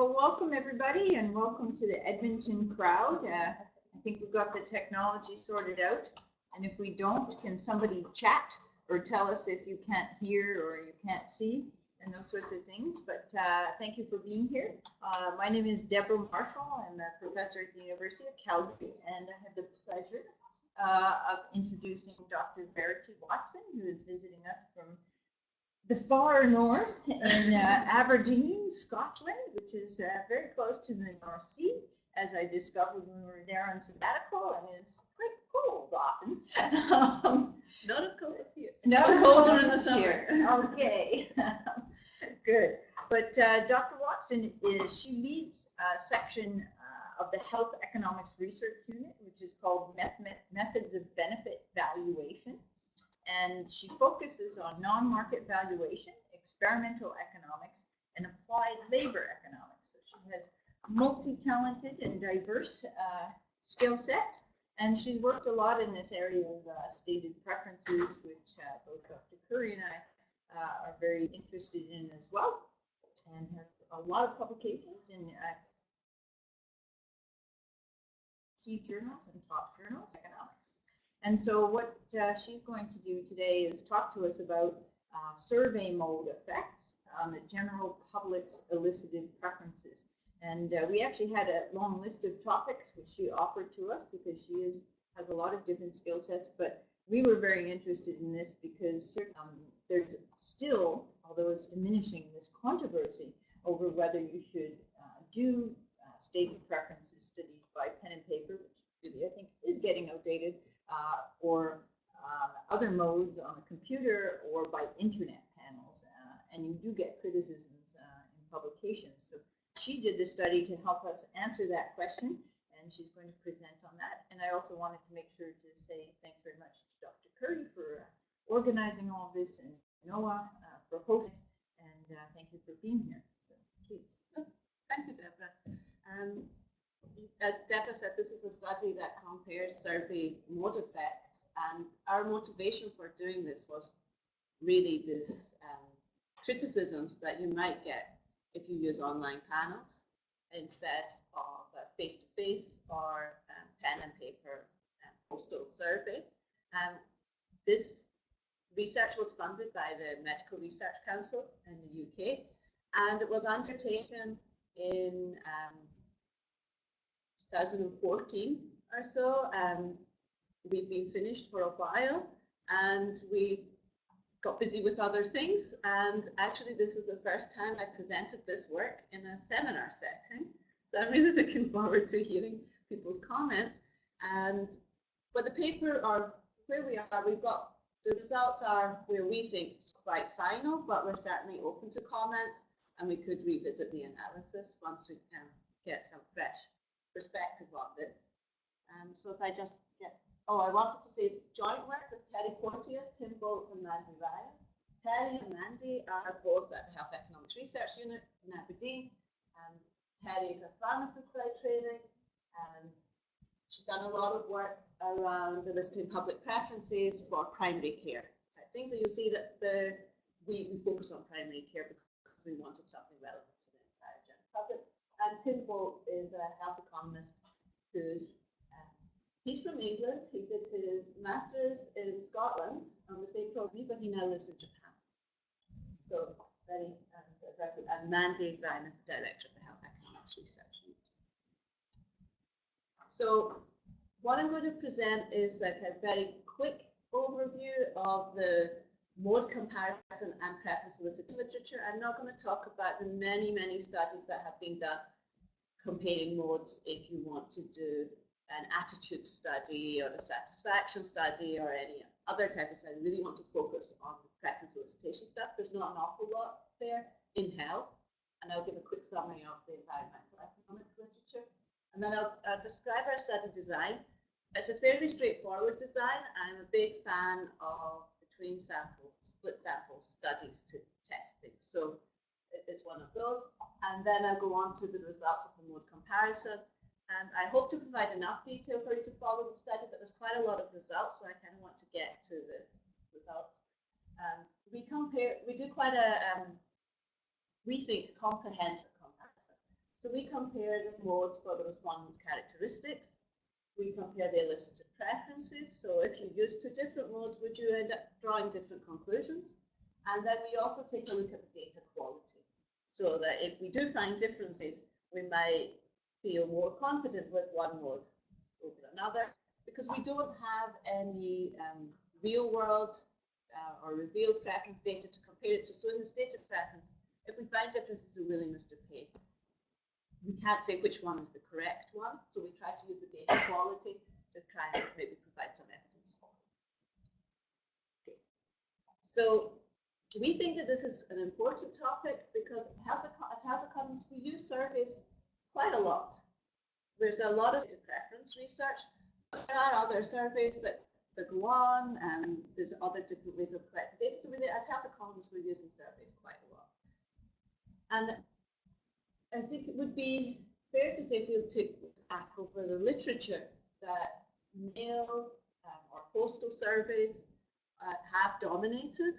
Well, welcome everybody, and welcome to the Edmonton crowd. I think we've got the technology sorted out, and if we don't, can somebody chat or tell us if you can't hear or you can't see and those sorts of things. But thank you for being here. My name is Deborah Marshall. I'm a professor at the University of Calgary, and I have the pleasure of introducing Dr. Verity Watson, who is visiting us from the far north in Aberdeen, Scotland, which is very close to the North Sea, as I discovered when we were there on sabbatical, and is quite cold often. Not as cold as here. Not as cold as here. Okay, good. But Dr. Watson she leads a section of the Health Economics Research Unit, which is called Methods of Benefit Valuation. And she focuses on non-market valuation, experimental economics, and applied labor economics. So she has multi-talented and diverse skill sets, and she's worked a lot in this area of stated preferences, which both Dr. Curry and I are very interested in as well, and has a lot of publications in key journals and top journals, economics. And so what she's going to do today is talk to us about survey mode effects on the general public's elicited preferences. And we actually had a long list of topics which she offered to us because she has a lot of different skill sets. But we were very interested in this because there's still, although it's diminishing, this controversy over whether you should do stated preferences studies by pen and paper, which really I think is getting outdated, or other modes on the computer or by internet panels, and you do get criticisms in publications. So she did the study to help us answer that question, and she's going to present on that. And I also wanted to make sure to say thanks very much to Dr. Curry for organizing all this, and NOAHE for hosting, and thank you for being here. So please. Thank you, Deborah. As Deborah said, this is a study that compares survey mode effects, and our motivation for doing this was really this criticisms that you might get if you use online panels instead of face-to-face or pen and paper postal survey. This research was funded by the Medical Research Council in the UK, and it was undertaken in 2014 or so. We've been finished for a while, and we got busy with other things, and actually this is the first time I presented this work in a seminar setting, so I'm really looking forward to hearing people's comments. But the paper, or where we are, we've got the results are where we think quite final, but we're certainly open to comments, and we could revisit the analysis once we can get some fresh perspective on this. So if I just get, I wanted to say it's joint work with Terry Porteous, Tim Bolt, and Mandy Ryan. Terry and Mandy are both at the Health Economics Research Unit in Aberdeen. Terry is a pharmacist by training, and she's done a lot of work around eliciting public preferences for primary care type things. So you'll see that we focus on primary care because we wanted something relevant to the entire general public. And Tim Bolt is a health economist who's he's from England. He did his master's in Scotland on the same course as me, but he now lives in Japan. So and Mandy Ryan is the director of the Health Economics Research Unit. So what I'm going to present is a very quick overview of the mode comparison and preference eliciting literature. I'm not going to talk about the many, many studies that have been done comparing modes if you want to do an attitude study or a satisfaction study or any other type of study. I really want to focus on the preference elicitation stuff. There's not an awful lot there in health, and I'll give a quick summary of the environmental economics literature. And then I'll describe our study design. It's a fairly straightforward design. I'm a big fan of between sample, split sample studies to test things. So it's one of those. And then I'll go on to the results of the mode comparison. And I hope to provide enough detail for you to follow the study, but there's quite a lot of results, so I kind of want to get to the results. We do quite a, we think, comprehensive comparison So we compare the modes for the respondents' characteristics. We compare the elicited preferences. So if you use two different modes, would you end up drawing different conclusions? And then we also take a look at the data quality. So that if we do find differences, we might feel more confident with one mode over another, because we don't have any real world or revealed preference data to compare it to. So in the stated preference, if we find differences in willingness to pay, we can't say which one is the correct one, so we try to use the data quality to try and maybe provide some evidence. Okay. So we think that this is an important topic because as health economists, we use surveys quite a lot. There's a lot of data preference research. There are other surveys that go on, and there's other different ways of collecting data. So as health economists, we're using surveys quite a lot. And I think it would be fair to say, if we took back over the literature, that mail or postal surveys have dominated,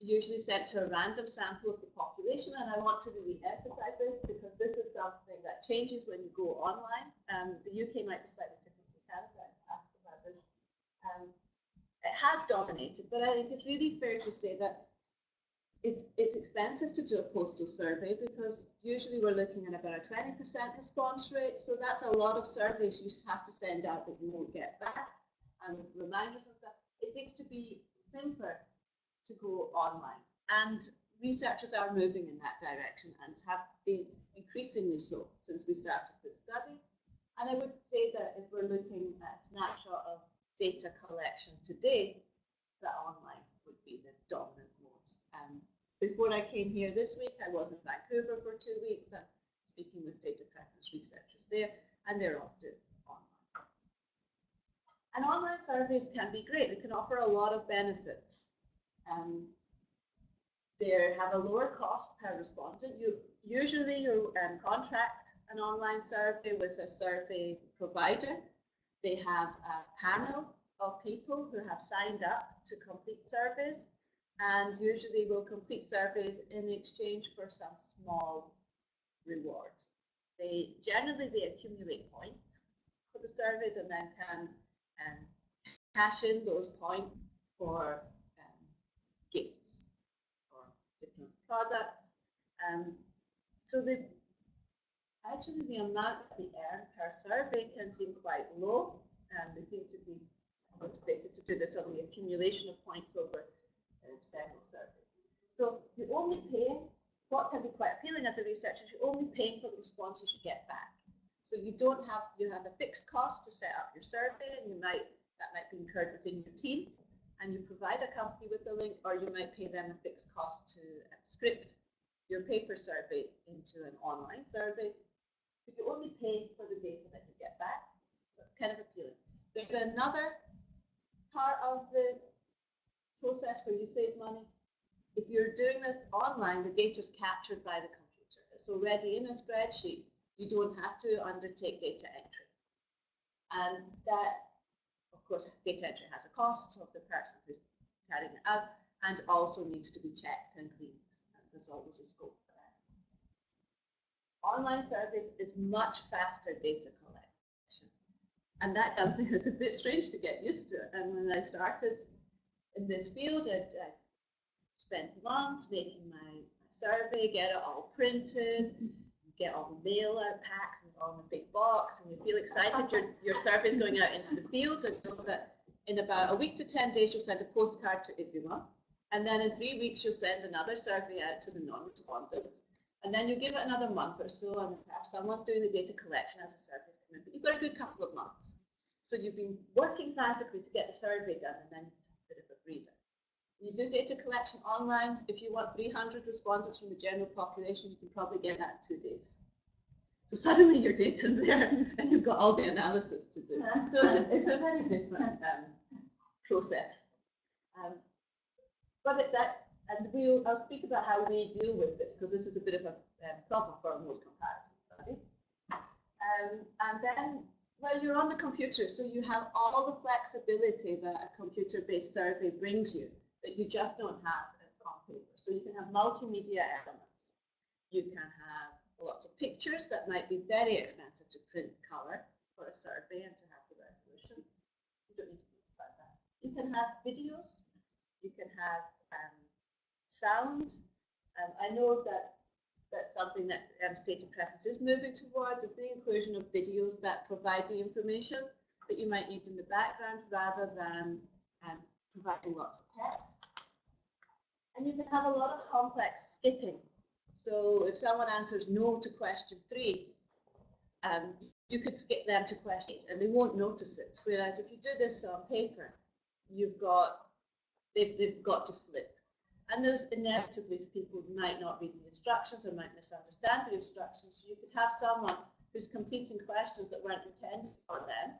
usually sent to a random sample of the population. And I want to really emphasize this because this is something that changes when you go online. The UK might be slightly different from Canada. I asked about this. It has dominated, but I think it's really fair to say that it's expensive to do a postal survey because usually we're looking at about a 20% response rate. So that's a lot of surveys you have to send out that you won't get back. And with reminders and stuff, it seems to be simpler to go online. And researchers are moving in that direction and have been increasingly so since we started this study. And I would say that if we're looking at a snapshot of data collection today, that online would be the dominant mode. Before I came here this week, I was in Vancouver for 2 weeks and speaking with data preference researchers there, and they're all doing online. And online surveys can be great. They can offer a lot of benefits. They have a lower cost per respondent. You contract an online survey with a survey provider. They have a panel of people who have signed up to complete surveys, and usually will complete surveys in exchange for some small rewards. Generally accumulate points for the surveys and then can cash in those points for gifts or different products. So the amount that they earn per survey can seem quite low, and they seem to be motivated to do this on the accumulation of points over several surveys. So you only pay, what can be quite appealing as a researcher, you're only paying for the responses you get back. So you have a fixed cost to set up your survey, and that might be incurred within your team, and you provide a company with the link, or you might pay them a fixed cost to script your paper survey into an online survey. But you only pay for the data that you get back. So it's kind of appealing. There's another part of the process where you save money. If you're doing this online, the data is captured by the computer. It's already in a spreadsheet. You don't have to undertake data entry. And that, of course, data entry has a cost of the person who's carrying it out, and also needs to be checked and cleaned. And there's always a scope for that. Online surveys is much faster data collection. And that comes in as a bit strange to get used to. And when I started in this field, I'd spent months making my survey, get it all printed, get all the mail out packs and all in a big box, and you feel excited your survey is going out into the field, and know that in about a week to 10 days you'll send a postcard to everyone, and then in 3 weeks you'll send another survey out to the non-respondents, and then you give it another month or so, and perhaps someone's doing the data collection as the survey's come in, but you've got a good couple of months. So you've been working frantically to get the survey done, and then bit of a breather. You do data collection online. If you want 300 respondents from the general population, you can probably get that in 2 days. So suddenly your data's there and you've got all the analysis to do. So it's a very different process. I'll speak about how we deal with this, because this is a bit of a problem for a mode comparison study. And then, well, you're on the computer, so you have all the flexibility that a computer-based survey brings you that you just don't have on paper. So you can have multimedia elements. You can have lots of pictures that might be very expensive to print colour for a survey and to have the resolution. You don't need to think about that. You can have videos, you can have sound. I know that that's something that Stated Preference is moving towards, is the inclusion of videos that provide the information that you might need in the background rather than providing lots of text. And you can have a lot of complex skipping. So if someone answers no to question 3, you could skip them to question 8 and they won't notice it. Whereas if you do this on paper, they've got to flip. And those inevitably people might not read the instructions or might misunderstand the instructions. So you could have someone who's completing questions that weren't intended for them,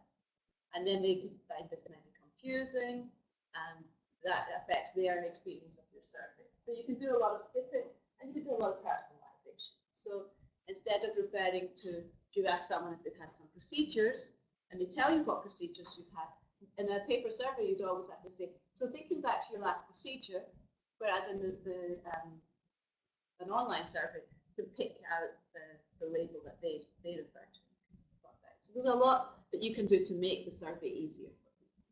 and then they could find this maybe confusing, and that affects their experience of your survey. So you can do a lot of skipping, and you can do a lot of personalization. So instead of referring to, you ask someone if they've had some procedures, and they tell you what procedures you've had. In a paper survey, you'd always have to say, so thinking back to your last procedure, whereas in an online survey, you can pick out the label that they refer to. So there's a lot that you can do to make the survey easier for people.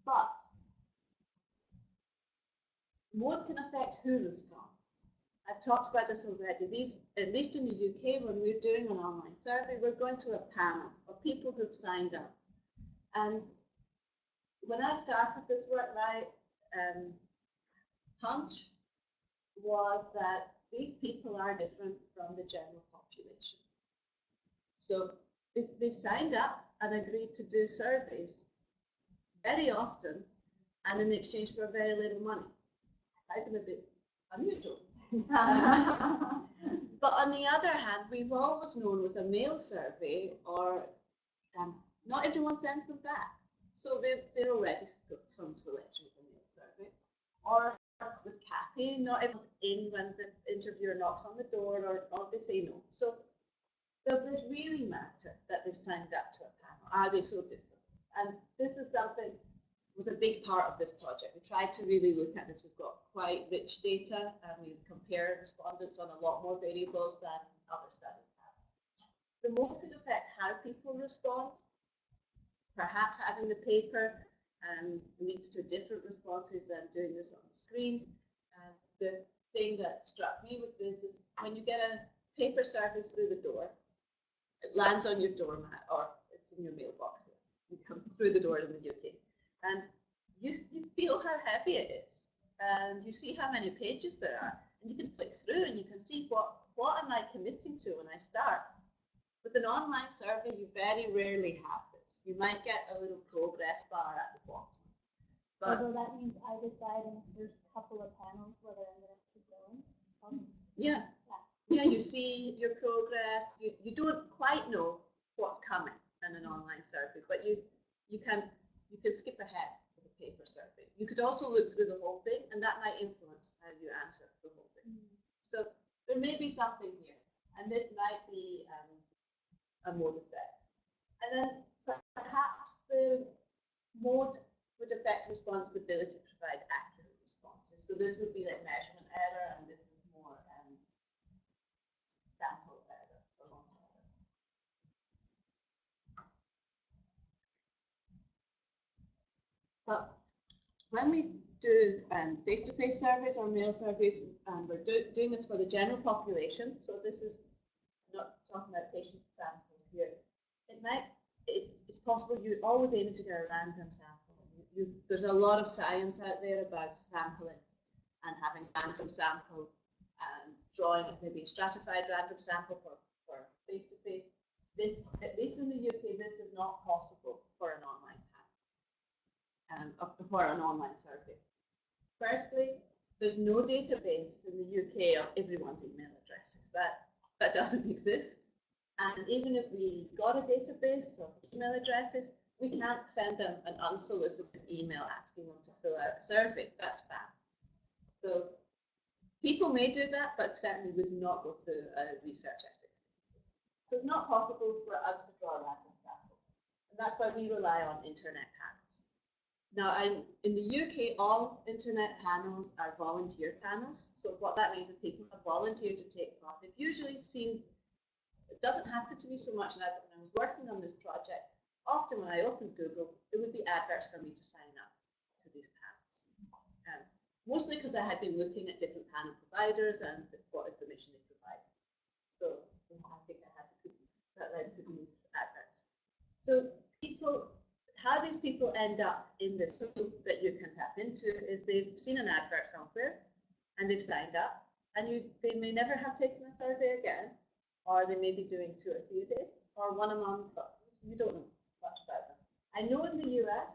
But modes can affect who responds. I've talked about this already. These, at least in the UK, when we're doing an online survey, we're going to a panel of people who've signed up. And when I started this work, my hunch was that these people are different from the general population. So they've signed up and agreed to do surveys very often and in exchange for very little money. I find them a bit unusual. But on the other hand, we've always known with a mail survey, or not everyone sends them back. So they're already got some selection of the mail survey. Or with CAPI, not everyone's in when the interviewer knocks on the door, or they say no. So does this really matter that they've signed up to a panel? Are they so different? And this is something was a big part of this project. We tried to really look at this. We've got quite rich data, and we compare respondents on a lot more variables than other studies have. The most could affect how people respond. Perhaps having the paper leads to different responses than doing this on the screen. The thing that struck me with this is when you get a paper survey through the door, it lands on your doormat, or it's in your mailbox. It comes through the door in the UK. And you feel how heavy it is. And you see how many pages there are. And you can flick through and you can see what am I committing to when I start. With an online survey, you very rarely have this. You might get a little progress bar at the bottom. But although that means I decide in the first couple of panels whether I'm going to keep going. Yeah. Yeah, you see your progress. You don't quite know what's coming in an online survey, but you can skip ahead with a paper survey. You could also look through the whole thing, and that might influence how you answer the whole thing. So there may be something here, and this might be a mode effect. And then perhaps the mode would affect response ability to provide accurate responses. So this would be like measurement error, and this is more sample error or loss error. But when we do face-to-face surveys or mail surveys, we're doing this for the general population. So this is not talking about patient samples here. It's possible you're always aiming to get a random sample. There's a lot of science out there about sampling and having random sample and drawing maybe a stratified random sample for face-to-face. This, at least in the UK, this is not possible for an online panel, for an online survey. Firstly, there's no database in the UK of everyone's email addresses. That doesn't exist. And even if we got a database of email addresses, we can't send them an unsolicited email asking them to fill out a survey. That's spam. So people may do that, but certainly would not go through a research ethics. So it's not possible for us to draw a random sample. And that's why we rely on internet panels. Now, in the UK, all internet panels are volunteer panels. So what that means is people have volunteered to take part. They've usually seen, it doesn't happen to me so much now, but when I was working on this project, often when I opened Google, it would be adverts for me to sign up to these panels. Mostly because I had been looking at different panel providers and what information they provide. So I think I had the cookie that led to these adverts. So how these people end up in this group that you can tap into is they've seen an advert somewhere and they've signed up, and they may never have taken a survey again, or they may be doing 2 or 3 a day, or 1 a month, but you don't know much about them. I know in the US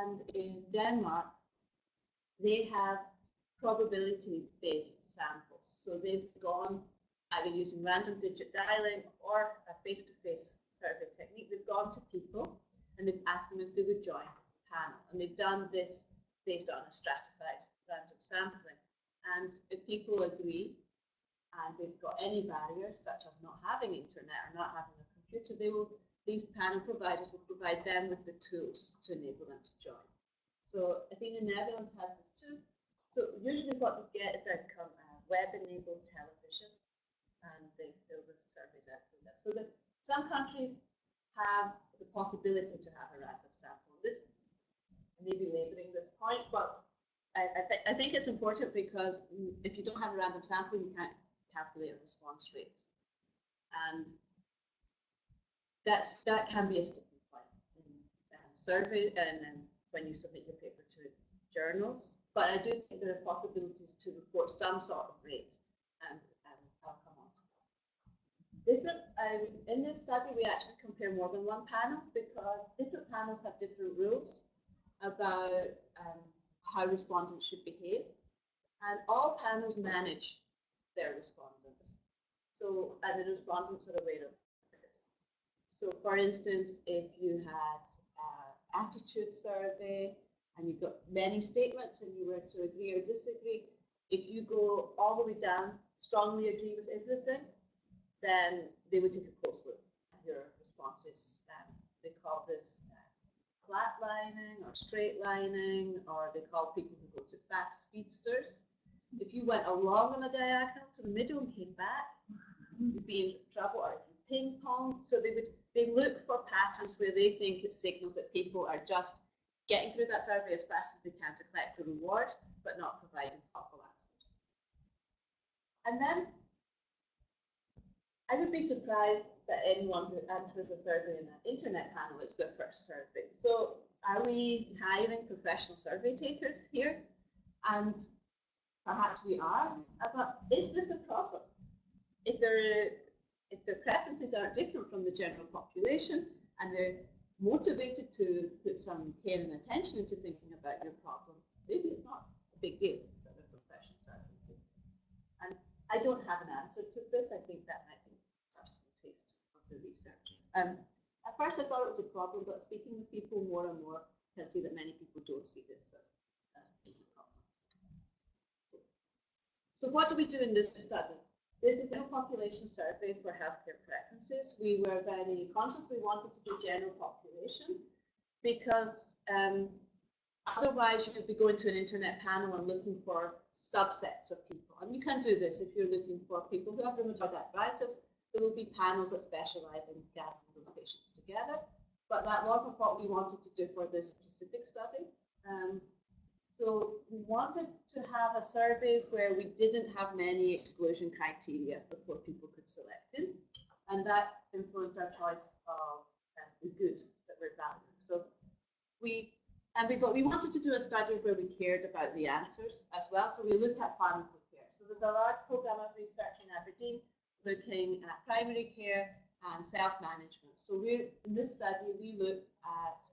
and in Denmark, they have probability-based samples. So they've gone either using random digit dialing or a face-to-face survey technique. They've gone to people and they've asked them if they would join the panel. And they've done this based on a stratified random sampling. And if people agree and they've got any barriers, such as not having internet or not having a computer, these panel providers will provide them with the tools to enable them to join. So I think the Netherlands has this too. So usually what they get is a web-enabled television, and they fill the surveys out through that. So that some countries have the possibility to have a random sample. This I may be laboring this point, but I think it's important because if you don't have a random sample, you can't calculate a response rate, and that can be a sticking point in survey and when you submit your paper to journals. But I do think there are possibilities to report some sort of rate, and I'll come on to that. In this study, we actually compare more than one panel because different panels have different rules about how respondents should behave, and all panels manage their respondents. So, and the respondents are aware of this. So, for instance, if you had an attitude survey and you've got many statements and you were to agree or disagree, if you go all the way down, strongly agree with everything, then they would take a close look at your responses. They call this flatlining or straightlining, or they call people who go to fast speedsters. If you went along on a diagonal to the middle and came back, you'd be in trouble, or if you ping pong. So they look for patterns where they think it signals that people are just getting through that survey as fast as they can to collect the reward, but not providing thoughtful answers. And then I would be surprised that anyone who answers a survey in an internet panel is their first survey. So are we hiring professional survey takers here? And perhaps we are, but is this a problem? If their preferences are different from the general population and they're motivated to put some care and attention into thinking about your problem, maybe it's not a big deal for the professional survey takers. And I don't have an answer to this. I think that might be personal taste of the researcher. At first I thought it was a problem, but speaking with people more and more, I can see that many people don't see this as a problem. So what do we do in this study? This is a population survey for healthcare preferences. We were very conscious we wanted to do general population because otherwise you could be going to an internet panel and looking for subsets of people. And you can do this if you're looking for people who have rheumatoid arthritis. There will be panels that specialize in gathering those patients together. But that wasn't what we wanted to do for this specific study. So we wanted to have a survey where we didn't have many exclusion criteria before people could select in, and that influenced our choice of the good that we're valuing. So but we wanted to do a study where we cared about the answers as well. So we look at pharmacy care. So there's a large program of research in Aberdeen looking at primary care and self-management. So in this study we look at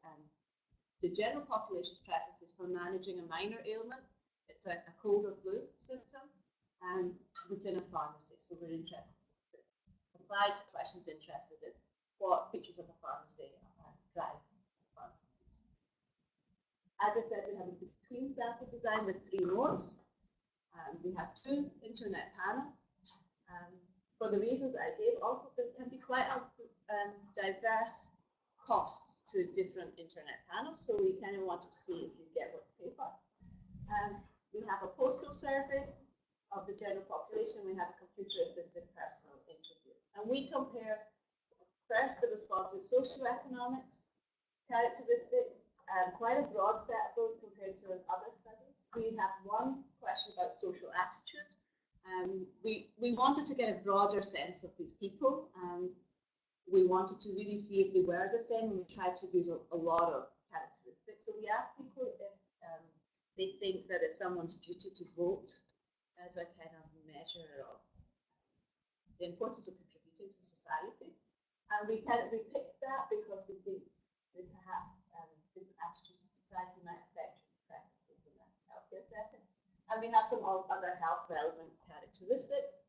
the general population's preferences for managing a minor ailment. It's a cold or flu symptom, and within a pharmacy. So we're interested. Applied questions interested in what features of a pharmacy drive pharmacy use. As I said, we have a between sample design with 3 modes. We have 2 internet panels. For the reasons I gave, also there can be quite a diverse costs to different internet panels. So we kind of wanted to see if you get what you pay for. We have a postal survey of the general population. We have a computer-assisted personal interview. And we compare first the responses, socioeconomics, characteristics, quite a broad set of those compared to other studies. We have one question about social attitude. We wanted to get a broader sense of these people. We wanted to really see if they were the same, and we tried to use a lot of characteristics. So we asked people if they think that it's someone's duty to vote as a kind of measure of the importance of contributing to society. And we picked that because we think that perhaps different attitudes to society might affect preferences in a healthcare setting. And we have some other health relevant characteristics.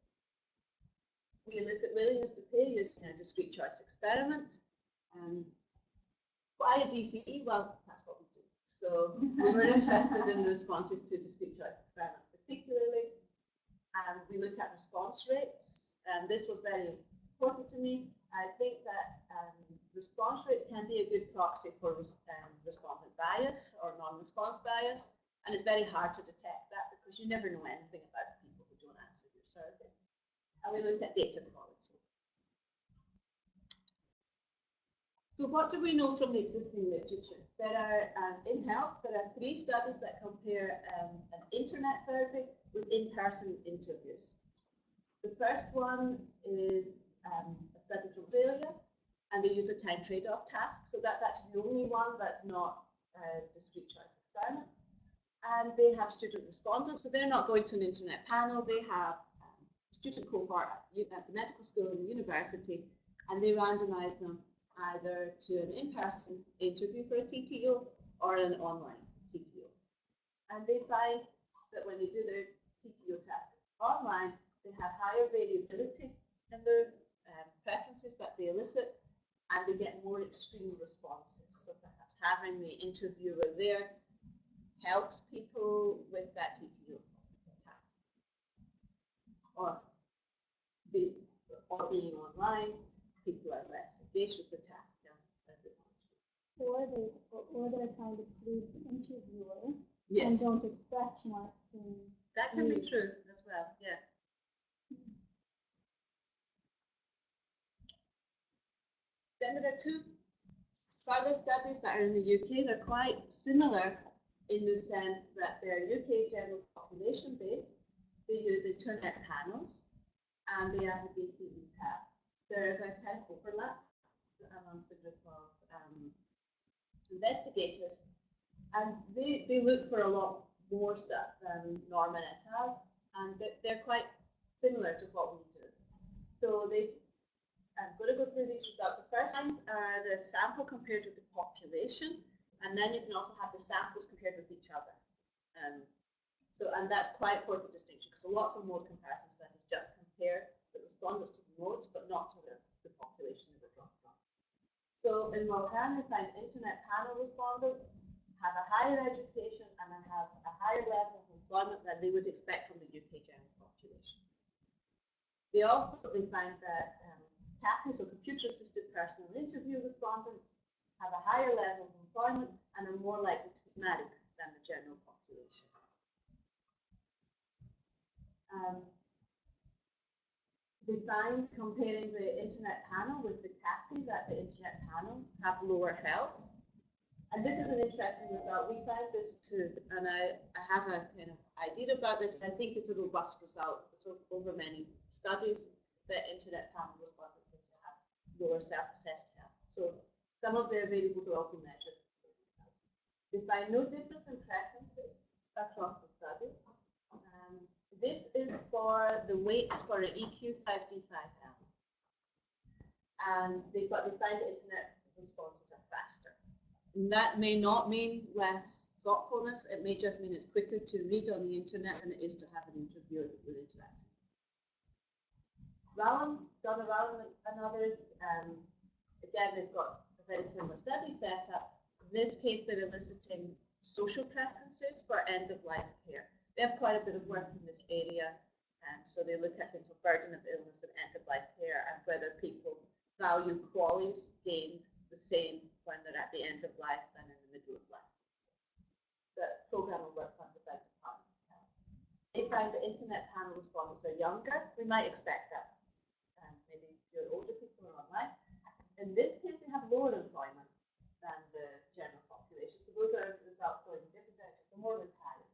We elicit willingness to pay using a discrete choice experiment. Why a DCE? Well, that's what we do. So we were interested in responses to discrete choice experiments particularly. And we look at response rates. And this was very important to me. I think that response rates can be a good proxy for respondent bias or non-response bias. And it's very hard to detect that because you never know anything about the people who don't answer your survey. And we look at data quality. So what do we know from the existing literature? There are, in health, there are 3 studies that compare an internet survey with in-person interviews. The first one is a study from Australia, and they use a time trade-off task. So that's actually the only one that's not a discrete choice experiment. And they have student respondents, so they're not going to an internet panel. They have student cohort at the medical school and the university, and they randomize them either to an in-person interview for a TTO or an online TTO. And they find that when they do their TTO task online, they have higher variability in their preferences that they elicit, and they get more extreme responses. So perhaps having the interviewer there helps people with that TTO task. Or being online, people are less engaged with the task than they want to. Or they're trying to please the interviewer Yes. and don't express much. That can be true as well, yeah. Then there are 2 further studies that are in the UK. They're quite similar in the sense that they're UK general population based. They use internet panels and they have a DCE task. There's a kind of overlap amongst the group of investigators, and they look for a lot more stuff than Norman et al, and they're quite similar to what we do. So I'm going to go through these results. The first ones are the sample compared with the population, and then you can also have the samples compared with each other. And that's quite important distinction because lots of mode comparison studies just compare the respondents to the modes, but not to the population that they're drawn from. So in NOAHE, we find internet panel respondents have a higher education and have a higher level of employment than they would expect from the UK general population. They find that CAPI, so computer-assisted personal interview respondents, have a higher level of employment and are more likely to be married than the general population. They find, comparing the internet panel with the CAPI, that the internet panel have lower health. And this is an interesting result. We found this too, and I have a kind of idea about this. I think it's a robust result. So over many studies, the internet panel respondents seem to have lower self-assessed health. So some of their variables are also measured. They find no difference in preferences across the studies. This is for the weights for an EQ5D5L. And they find the internet responses are faster. And that may not mean less thoughtfulness. It may just mean it's quicker to read on the internet than it is to have an interviewer that will interact. Donna Rowland and others, again, they've got a very similar study setup. In this case, they're eliciting social preferences for end-of-life care. They have quite a bit of work in this area, so they look at things like burden of illness and end-of-life care and whether people value QALYs gained the same when they're at the end of life than in the middle of life. The program will work under that department. They find that internet panel respondents are younger. We might expect that. Maybe your older people are online. In this case, they have lower employment than the general population. So those are results going in different directions. They're more retired.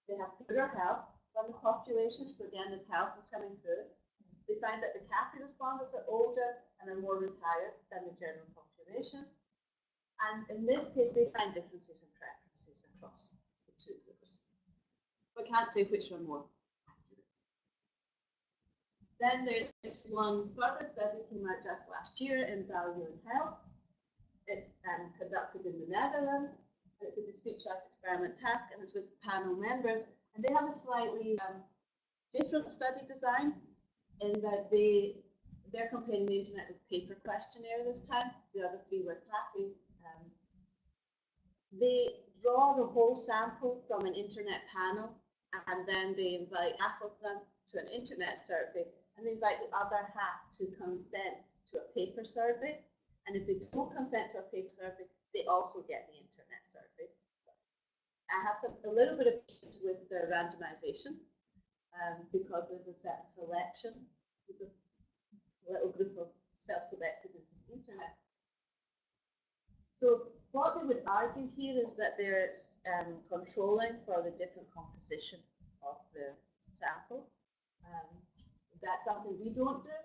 They have poorer health than the population. So again, this health is coming through. They find that the CAPI respondents are older and are more retired than the general population. And in this case, they find differences in preferences across the two groups. But can't say which are more accurate. Then there's one further study came out just last year in value and health. It's conducted in the Netherlands. It's a discrete choice experiment task, and it's with panel members. And they have a slightly different study design in that they're comparing the internet with paper questionnaire this time. The other three were CAPI. They draw the whole sample from an internet panel, and then they invite half of them to an internet survey, and they invite the other half to consent to a paper survey. And if they don't consent to a paper survey, they also get the internet survey. I have a little bit of issues with the randomization because there's a set selection. There's a little group of self-selected into the internet. So what they would argue here is that there's controlling for the different composition of the sample. That's something we don't do,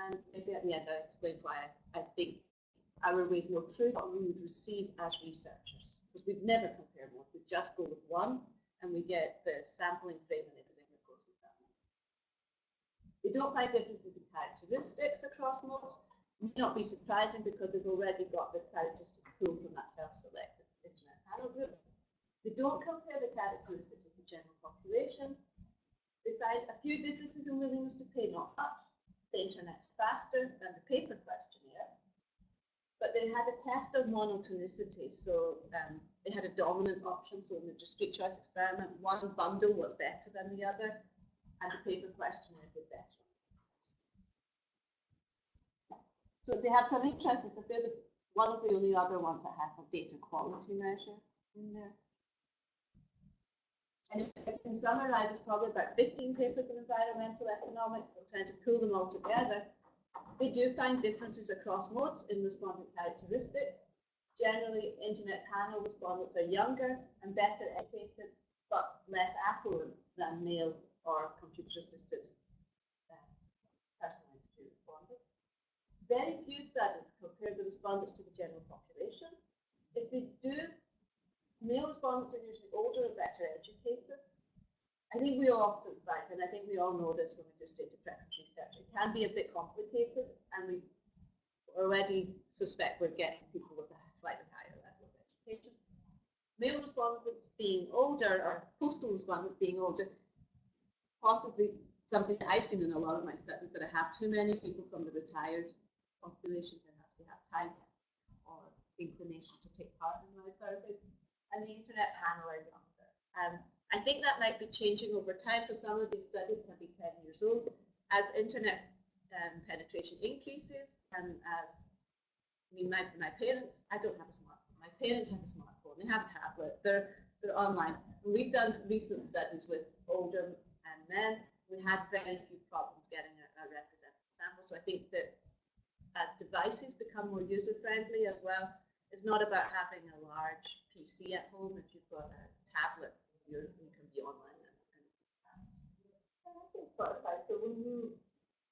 and maybe at the end I'll explain why I think our way is more true, what we would receive as researchers. Because we'd never compare modes, we just go with one, and we get the sampling frame and everything that goes with that one. They don't find differences in characteristics across modes. May not be surprising because they've already got the characteristics pulled from that self-selected internet panel group. They don't compare the characteristics with the general population. They find a few differences in willingness to pay, not much. The internet's faster than the paper questionnaire. But they had a test of monotonicity, so they had a dominant option. So in the discrete choice experiment, one bundle was better than the other, and the paper questionnaire did better. So they have some interesting stuff. They're one of the only other ones that has a data quality measure in there. And if I can summarize, it's probably about 15 papers in environmental economics. I'm trying to pull them all together. They do find differences across modes in respondent characteristics. Generally, internet panel respondents are younger and better educated, but less affluent than male or computer-assisted personal interview respondents. Very few studies compare the respondents to the general population. If they do, male respondents are usually older and better educated. I think we all often find, and I think we all know this when we do data preference research, it can be a bit complicated, and we already suspect we're getting people with a slightly higher level of education. Male respondents being older, or postal respondents being older, possibly something that I've seen in a lot of my studies, that I have too many people from the retired population, perhaps they have time or inclination to take part in my surveys, and the internet panel are younger. I think that might be changing over time, so some of these studies can be 10 years old. As internet penetration increases, and as, I mean, my parents, I don't have a smartphone, my parents have a smartphone, they have a tablet, they're online. We've done recent studies with older men. We had very few problems getting a representative sample, so I think that as devices become more user-friendly as well, it's not about having a large PC at home. If you've got a tablet, you can be online. And I think clarify. So when you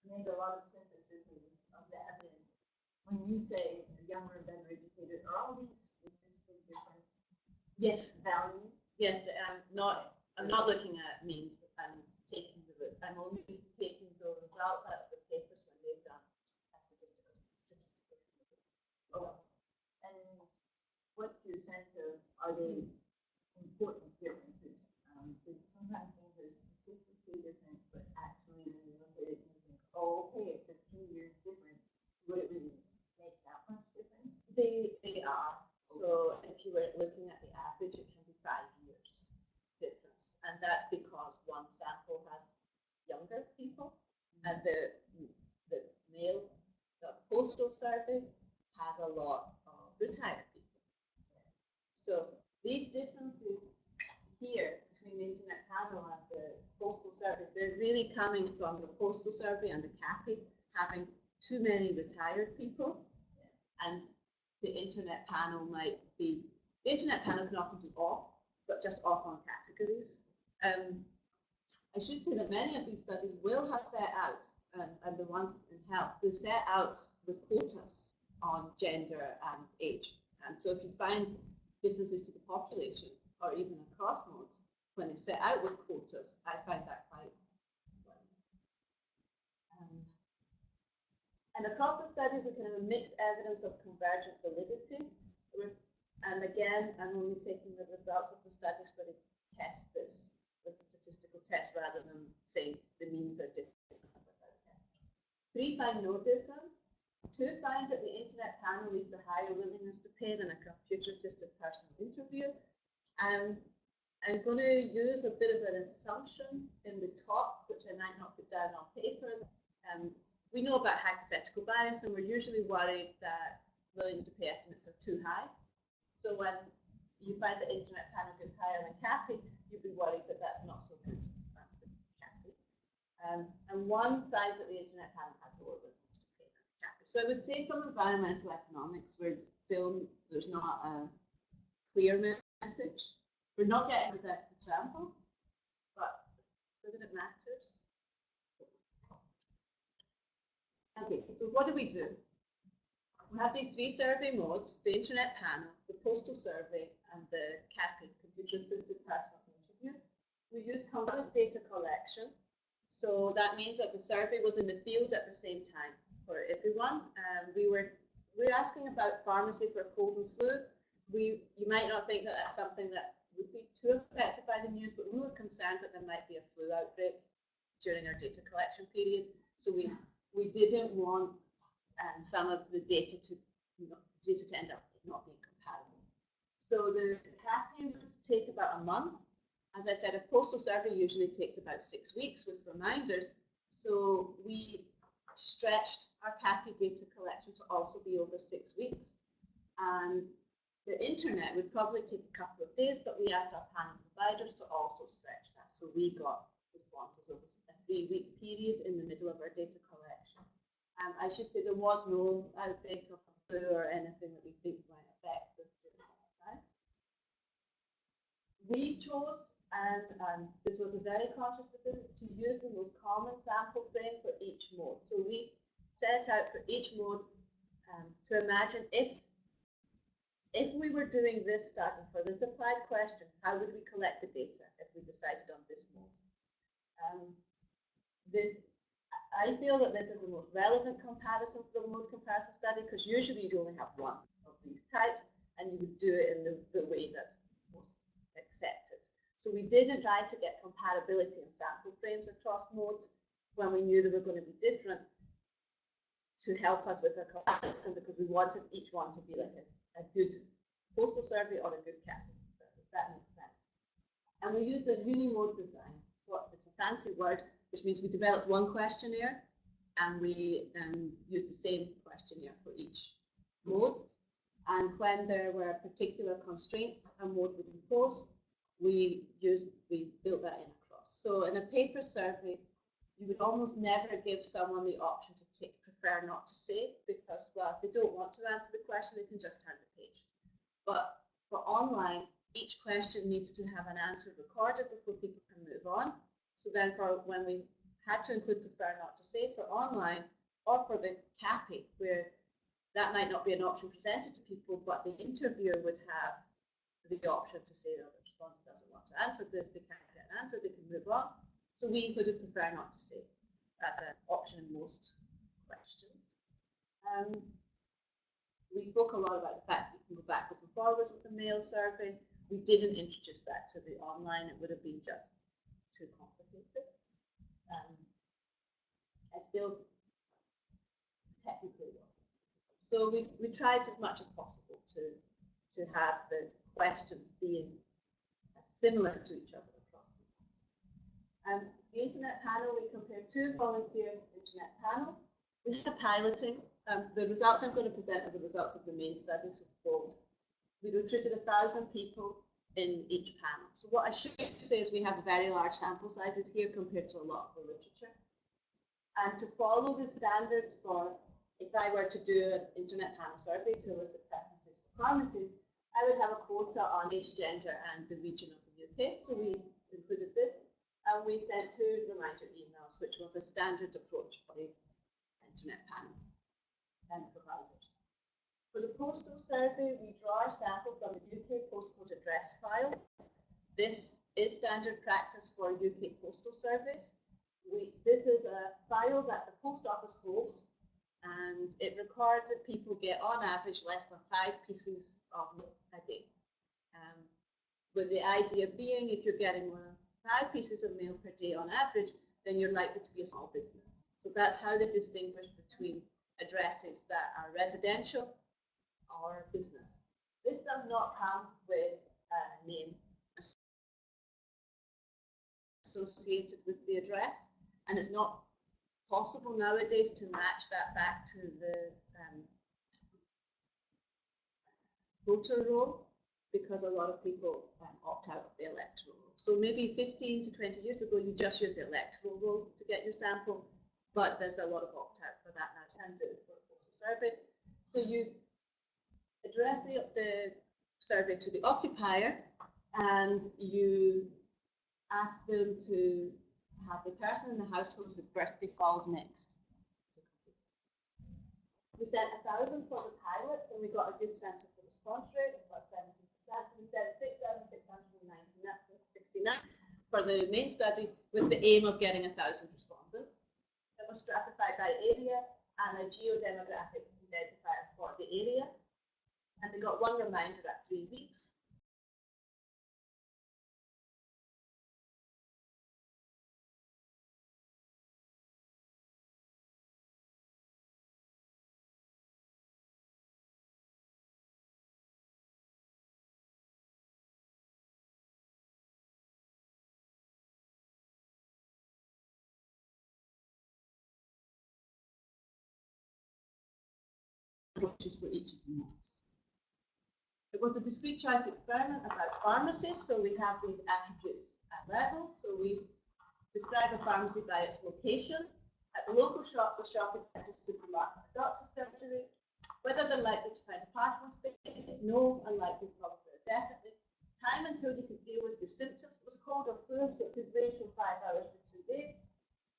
made a lot of synthesis of the evidence, when you say younger and better educated, are all these statistically different? Yes. Values? Yes. I'm not looking at means. I'm only taking the results out of the papers when they've done a statistical. Oh. And what's your sense of, are they important differences? Because sometimes things are statistically different, but actually when you look at it, you think, oh, okay, it's a few years different. Would it really make that much difference? They are. Okay. So if you were looking at the average, it can be 5 years difference. And that's because one sample has younger people, and the male The postal survey has a lot of retired people. So these differences here between the internet panel and the postal surveys, they're really coming from the postal survey and the CAPI having too many retired people, and the internet panel might be, the internet panel can often be off, but just off on categories. I should say that many of these studies will have set out, and the ones in health, they set out with quotas on gender and age. And so if you find differences to the population, or even across modes, when they set out with quotas, I find that quite well. And across the studies, we kind of a mixed evidence of convergent validity. And again, I'm only taking the results of the studies where they test this with a statistical test rather than saying the means are different. 3 find no difference. 2 find that the internet panel leads to higher willingness to pay than a computer-assisted personal interview. I'm going to use a bit of an assumption in the top, which I might not put down on paper. We know about hypothetical bias, and we're usually worried that willingness to pay estimates are too high. So when you find that internet panel gives higher than CAPI, you'd be worried that that's not so good. That's the CAPI. And 1 finds that the internet panel has lower willingness to pay than CAPI. So I would say from environmental economics, there's not a clear message. We're not getting the example, but whether it matters. Okay, so what do? We have these 3 survey modes: the internet panel, the postal survey, and the CAPI, computer-assisted personal interview. We use convergent data collection. So that means that the survey was in the field at the same time for everyone. We're asking about pharmacy for cold and flu. You might not think that that's something that would be too affected by the news, but we were concerned that there might be a flu outbreak during our data collection period. So we didn't want some of the data to end up not being comparable. So the CAPI would take about a month. As I said, a postal survey usually takes about 6 weeks with reminders. So we stretched our CAPI data collection to also be over 6 weeks. And the internet would probably take a couple of days, but we asked our panel providers to also stretch that. So we got responses over a 3-week period in the middle of our data collection. I should say there was no outbreak of flu or anything that we think might affect this during that time. We chose, and this was a very conscious decision, to use the most common sample frame for each mode. So we set out for each mode to imagine if we were doing this study for this applied question, how would we collect the data if we decided on this mode? I feel that this is the most relevant comparison for the mode comparison study, because usually you only have one of these types, and you would do it in the way that's most accepted. So we didn't try to get comparability in sample frames across modes when we knew they were going to be different to help us with our comparison, because we wanted each one to be like a good postal survey or a good CAPI survey, if that makes sense. And we used a unimode design. It's a fancy word, which means we developed one questionnaire and we used the same questionnaire for each mode. And when there were particular constraints a mode would impose, we built that in across. So in a paper survey, you would almost never give someone the option to prefer not to say, because, well, if they don't want to answer the question, they can just turn the page. But for online, each question needs to have an answer recorded before people can move on. So then for when we had to include prefer not to say for online, or for the CAPI, where that might not be an option presented to people, but the interviewer would have the option to say, oh, the respondent doesn't want to answer this, they can't get an answer, they can move on. So we included prefer not to say as an option in most questions. We spoke a lot about the fact that you can go backwards and forwards with the mail survey. We didn't introduce that to the online, it would have been just too complicated. I still technically wasn't. So we tried as much as possible to have the questions being similar to each other across the course. The internet panel, we compared 2 volunteer internet panels. We had piloting, The results I'm going to present are the results of the main study. So we recruited 1,000 people in each panel. So what I should say is we have very large sample sizes here compared to a lot of the literature. And to follow the standards for, if I were to do an internet panel survey to elicit preferences for pharmacies, I would have a quota on age, gender, and the region of the UK. So we included this, and we sent 2 reminder emails, which was a standard approach for the internet panel and providers. For the postal survey, we draw our sample from the UK postcode address file. This is standard practice for UK postal surveys. This is a file that the post office holds, and it records that people get on average less than 5 pieces of mail a day. With the idea being, if you're getting 5 pieces of mail per day on average, then you're likely to be a small business. So that's how they distinguish between addresses that are residential or business. This does not come with a name associated with the address, and it's not possible nowadays to match that back to the voter roll, because a lot of people opt out of the electoral roll. So maybe 15 to 20 years ago, you just used the electoral roll to get your sample, but there's a lot of opt-out for that now. It's time to do it for a postal survey. So you address the survey to the occupier, and you ask them to have the person in the household whose birthday falls next. We sent 1,000 for the pilot, and we got a good sense of the response rate, about 70%. So we sent 6,669 for the main study, with the aim of getting 1,000 respondents. It was stratified by area and a geodemographic identifier for the area, and they got 1 reminder at 3 weeks. Approaches for each of the modes. It was a discrete choice experiment about pharmacies, so we have these attributes at levels. So we describe a pharmacy by its location. At the local shops, a shopping centre, supermarket, a doctor's surgery. Whether they're likely to find a parking space, no, unlikely, probably, or definitely. Time until you could deal with your symptoms. It was a cold or flu, so it could range from 5 hours to 2 days.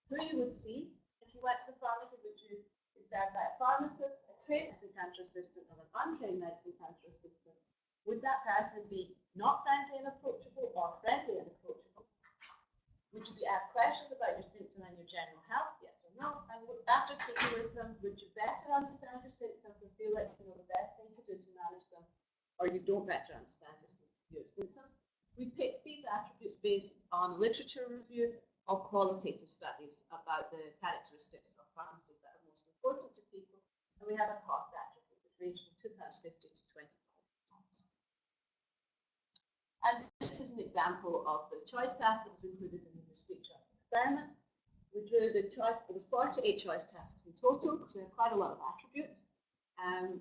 Who you would see if you went to the pharmacy, would you be served by a pharmacist, a trained medicine counter assistant, or an untrained medicine counter assistant? Would that person be not friendly and approachable, or friendly and approachable? Would you be asked questions about your symptom and your general health, yes or no? And after speaking with them, would you better understand your symptoms and feel like you know the best thing to do to manage them, or you don't better understand your symptoms? We picked these attributes based on literature review of qualitative studies about the characteristics of pharmacies that are most important to people, and we have a cost attribute which ranged from £2.50 to £25. And this is an example of the choice task that was included in the discrete choice experiment. We drew the choice, there was 48 choice tasks in total, so we have quite a lot of attributes.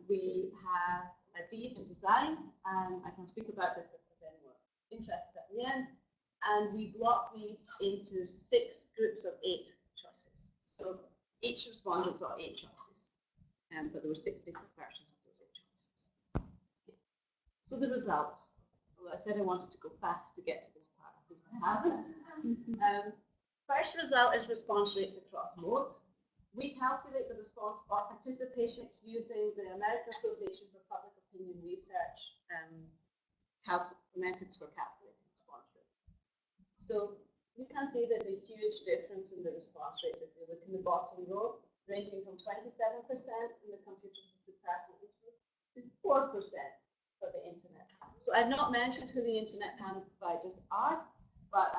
We have a D for design, and I can speak about this if there's any more interested at the end. And we block these into 6 groups of 8 choices. So each respondent got 8 choices, but there were 6 different versions of those 8 choices. Okay. So the results. Well, I said I wanted to go fast to get to this part. This happens. First result is response rates across modes. We calculate the response or participation using the American Association for Public Opinion Research methods for calculating response rate. So you can see there's a huge difference in the response rates if you look in the bottom row, ranging from 27% in the computer assisted personal interview to 4% for the internet panel. So I've not mentioned who the internet panel providers are, but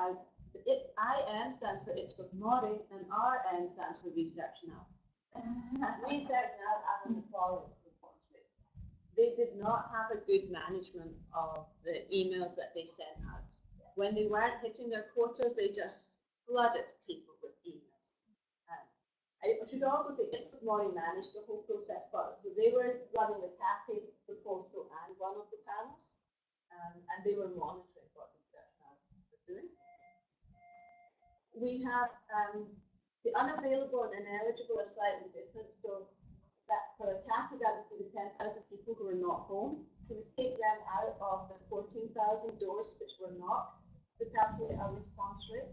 IN stands for Ipsos Mori and RN stands for Research Now. Research Now having the following response rate. They did not have a good management of the emails that they sent out. When they weren't hitting their quotas, they just flooded people with emails. I should also say Ipsos Mori managed the whole process for us. So they were running the cafe, the postal, and one of the panels, and they were monitoring what the research analysts were doing. We have the unavailable and ineligible are slightly different. So that for a cafe, that would be the 10,000 people who are not home. So we take them out of the 14,000 doors which were knocked to calculate our response rate.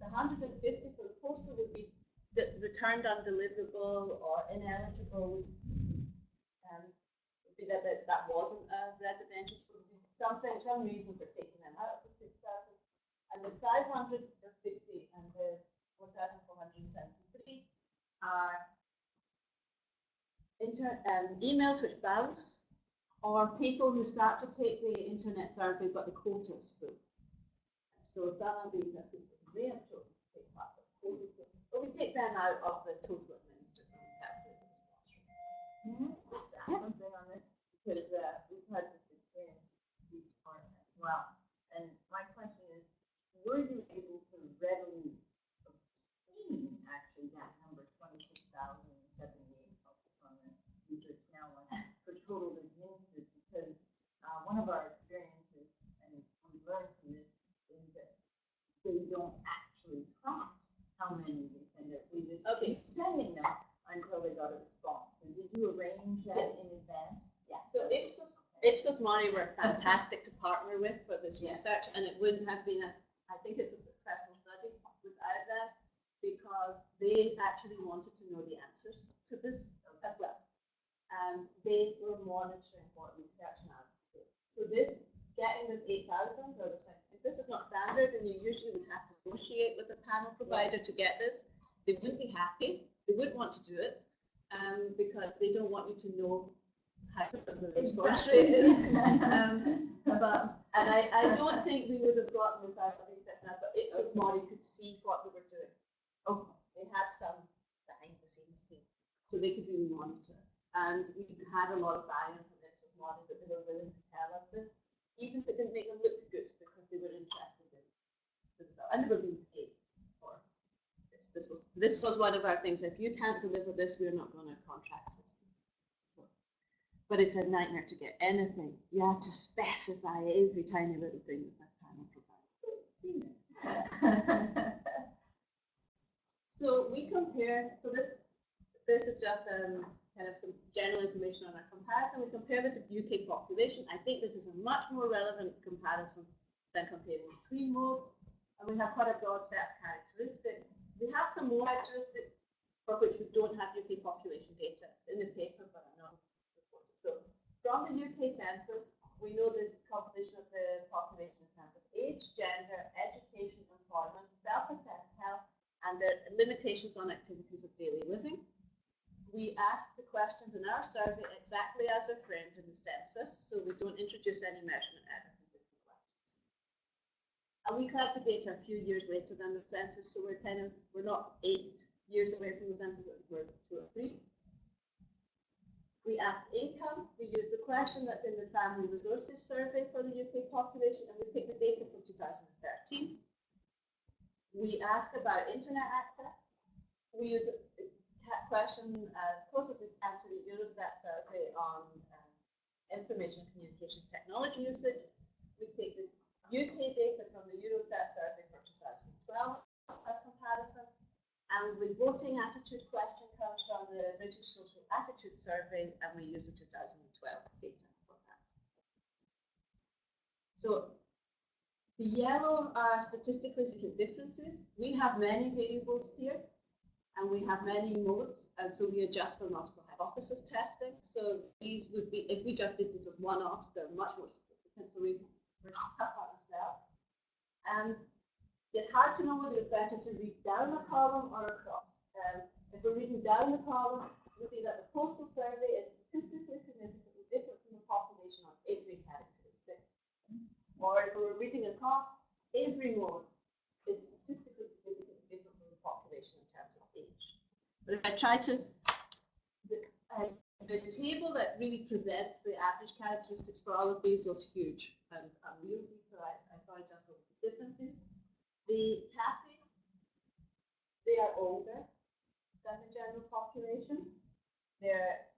The 150 for the postal would be returned undeliverable or ineligible. Would be that wasn't a residential, so would be some reason for taking them out of the 6,000. And the 550 and the 1,473 are emails which bounce, or people who start to take the internet survey but the quota is full. So some of these are people who may have chosen to take part, but the quota is full. But we take them out of the total administered and calculate the response rate. Yes. Something on this, because we've had this experience before as well. And my question is, were you able to readily obtain actually that number, 26,078, on the research now one, for total administered? Because one of our experiences, and we learned from this, is that they don't actually track how many they send out. We just keep sending them until they got a response. So did you arrange that in advance? Yeah. So Ipsos Mori were fantastic to partner with for this research, and it wouldn't have been I think it's a successful study without them, because they actually wanted to know the answers to this as well. And they were monitoring what research analysts did. So getting this 8,000 or the 26, this is not standard, and you usually would have to negotiate with a panel provider to get this. They wouldn't be happy. They wouldn't want to do it because they don't want you to know how the response rate is. And I don't think we would have gotten this out of research now, but Ipsos Mori could see what they were doing. Okay. They had some behind the scenes thing, so they could really monitor. And we had a lot of buy-in from Ipsos Mori that they were willing to tell us this, even if it didn't make them look good, because they were interested in the result. And they were being paid for this. This was one of our things. If you can't deliver this, we're not going to contract with you. So, but it's a nightmare to get anything. You have to specify every tiny little thing with that panel provider. So we compare. So this is just kind of some general information on our comparison. We compare with the UK population. I think this is a much more relevant comparison than comparing between modes. And we have quite a broad set of characteristics. We have some more characteristics for which we don't have UK population data. It's in the paper, but I'm not reported. So from the UK census, we know the composition of the population in terms of age, gender, education, employment, self-assessed health, and the limitations on activities of daily living. We ask the questions in our survey exactly as they're framed in the census, so we don't introduce any measurement error from different questions. And we collect the data a few years later than the census, so we're not 8 years away from the census, we're 2 or 3. We ask income. We use the question that's in the Family Resources Survey for the UK population, and we take the data from 2013. We ask about internet access. We use a question as close as we can to the Eurostat survey on information and communications technology usage. We take the UK data from the Eurostat survey for 2012 as comparison, and the voting attitude question comes from the British Social Attitude Survey, and we use the 2012 data for that. So the yellow are statistically significant differences. We have many variables here, and we have many modes, and so we adjust for multiple hypothesis testing. So these would be, if we just did this as one-offs, they're much more significant, so we're stuck on ourselves. And it's hard to know whether it's better to read down a column or across. If we're reading down the column, we see that the postal survey is statistically significantly different from the population on every characteristic. Or if we're reading across, every mode is statistically significantly different from the population in terms of age. But if I try to, the table that really presents the average characteristics for all of these was huge and unwieldy, so I thought I'd just go with the differences. The cafe, they are older. than the general population. Their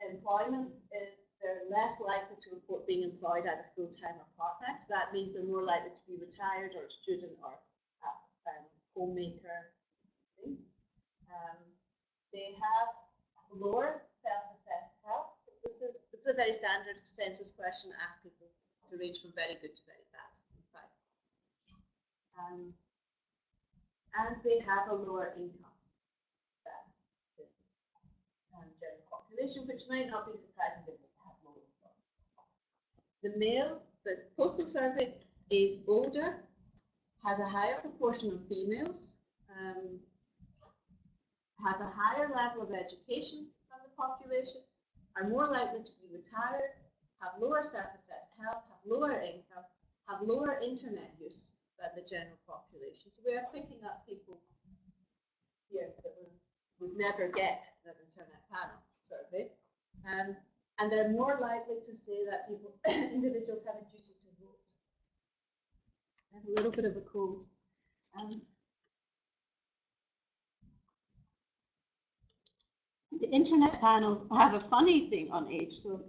employment is they're less likely to report being employed either full-time or part-time. So that means they're more likely to be retired or a student or a homemaker. They have lower self-assessed health. So this is a very standard census question to ask people to range from very good to very bad. And they have a lower income than the general population, which might not be surprising that they have lower income. The postal survey is older, has a higher proportion of females, has a higher level of education than the population, are more likely to be retired, have lower self-assessed health, have lower income, have lower internet use than the general population. So we are picking up people here that would never get an internet panel survey. And they're more likely to say that individuals have a duty to vote. I have a little bit of a cold. The internet panels have a funny thing on age. So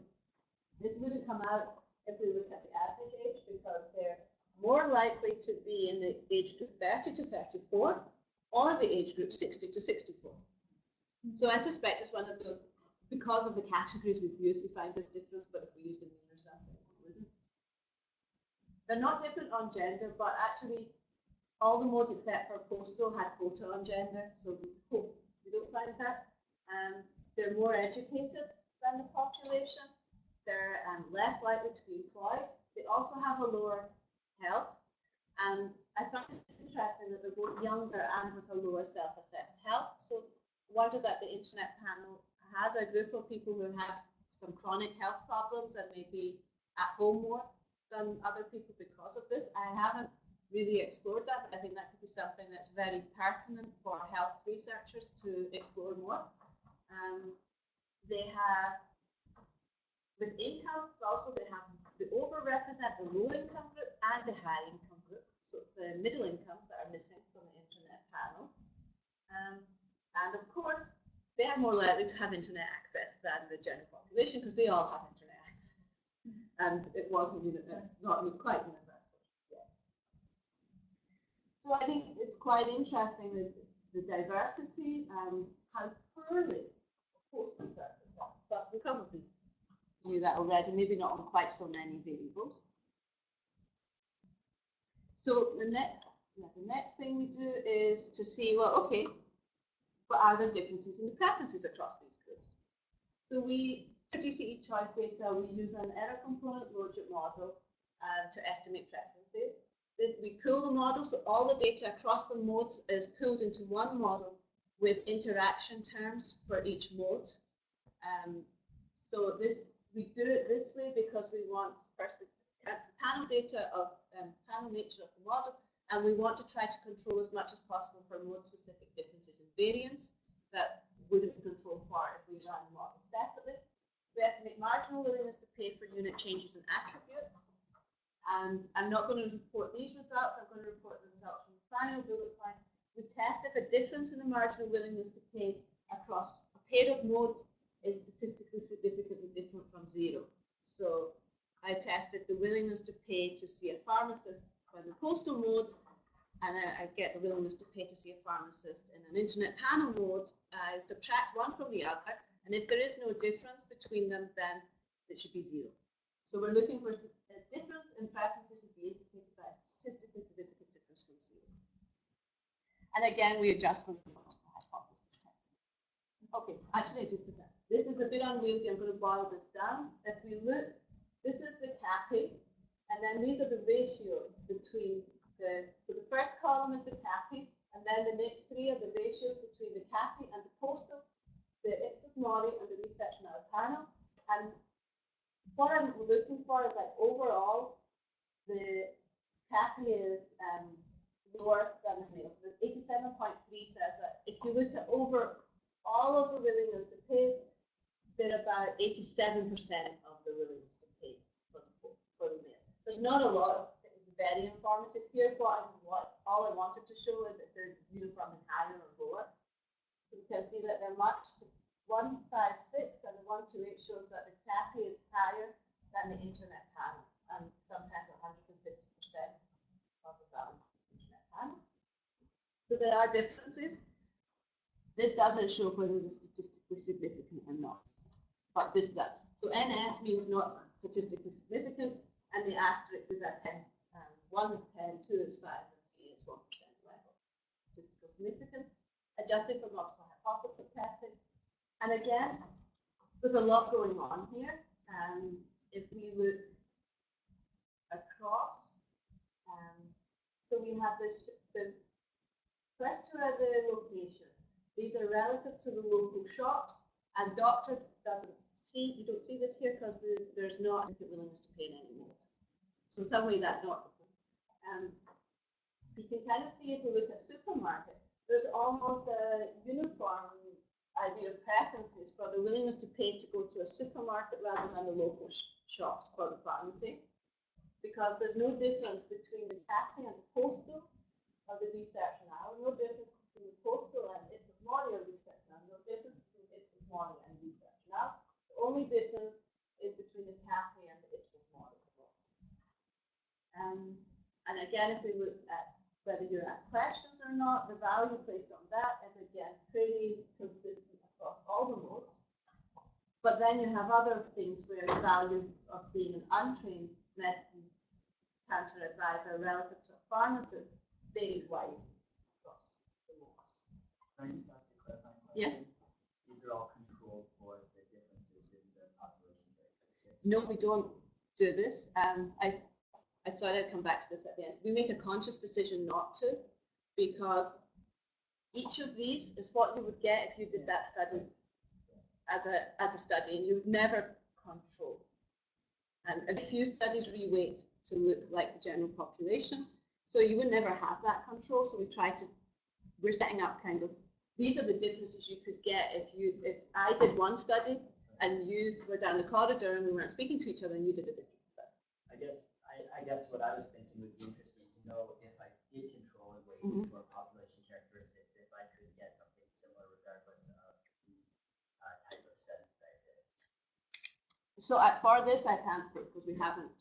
this wouldn't come out if we look at the average age, because they're more likely to be in the age group 30 to 34 or the age group 60 to 64. So I suspect it's one of those, because of the categories we've used, we find this difference, but if we used a mean or something, we wouldn't. They're not different on gender, but actually all the modes except for postal had quota on gender, so we don't find that. They're more educated than the population. They're less likely to be employed. They also have a lower health. And I find it interesting that they're both younger and with a lower self-assessed health. So I wonder that the internet panel has a group of people who have some chronic health problems and may be at home more than other people because of this. I haven't really explored that, but I think that could be something that's very pertinent for health researchers to explore more. They have, with incomes also, they overrepresent the low income group and the high income group. So it's the middle incomes that are missing from the internet panel. And of course, they are more likely to have internet access than the general population because they all have internet access. And it wasn't not quite universal yet. So I think it's quite interesting that the diversity, how poorly postal service does, but we probably knew that already, maybe not on quite so many variables. So the next thing we do is to see, well, okay, but are there differences in the preferences across these groups? So for GCE choice data, we use an error component logic model to estimate preferences. We pull the model, so all the data across the modes is pulled into one model with interaction terms for each mode. So we do it this way because we want first the panel data of panel nature of the model, and we want to try to control as much as possible for mode-specific differences in variance that wouldn't be controlled for if we ran the model separately. We estimate marginal willingness to pay for unit changes in attributes. And I'm not going to report these results, I'm going to report the results from the final bullet point. We test if a difference in the marginal willingness to pay across a pair of modes is statistically significantly different from zero. So I tested the willingness to pay to see a pharmacist for the postal mode, and I get the willingness to pay to see a pharmacist in an internet panel mode. I subtract one from the other, and if there is no difference between them, then it should be zero. So we're looking for a difference in preferences would be indicated by a statistically significant difference from zero. And again, we adjust for the multiple hypothesis testing. Okay, actually I do put that. This is a bit unwieldy, I'm going to boil this down. If we look, this is the CAPI, and then these are the ratios between so the first column is the CAPI, and then the next three are the ratios between the CAPI and the postal, the Ipsos Mori and the research now panel. And what I'm looking for is like overall, the CAPI is lower than the male. So this 87.3 says that if you look at over all of the willingness to pay, they're about 87% of the willingness to pay for the male. There's not a lot of very informative here. All I wanted to show is if they're uniformly higher or lower. So we can see that they're much, 156 and the 128 shows that the CAPI is higher than the internet panel, and sometimes 150% of the value of the internet panel. So there are differences. This doesn't show whether it's statistically significant or not, but this does. So NS means not statistically significant, and the asterisk is at 10. 1 is 10, 2 is 5, and 3 is 1% level. Statistical significance, adjusted for multiple hypothesis testing. And again, there's a lot going on here. If we look across, so we have the first two are the location. These are relative to the local shops, and doctor doesn't see, you don't see this here because there's not a willingness to pay in any mode. So in some way that's not. You can kind of see if you look at supermarket, there's almost a uniform idea of preferences for the willingness to pay to go to a supermarket rather than the local shops or the pharmacy, because there's no difference between the CAPI and the postal or the research now, no difference between the postal and Ipsos Mori or research now, no difference between Ipsos Mori and research now. The only difference is between the CAPI and the Ipsos Mori. And again, if we look at whether you're asked questions or not, the value placed on that is again pretty consistent across all the modes. But then you have other things where the value of seeing an untrained medicine cancer advisor relative to a pharmacist varies widely across the modes. Can I just ask a clarifying question? Yes. These are all controlled for the differences in the population characteristics? No, we don't do this. I thought I'd come back to this at the end. We make a conscious decision not to, because each of these is what you would get if you did that study as a study, and you would never control. And a few studies reweight to look like the general population, so you would never have that control. So we're setting up kind of, these are the differences you could get if I did one study and you were down the corridor and we weren't speaking to each other and you did a different study. I guess what I was thinking would be interesting to know if I did control and weight for population characteristics, if I could get something similar regardless of the type of study that I did. So for this, I can't say because we haven't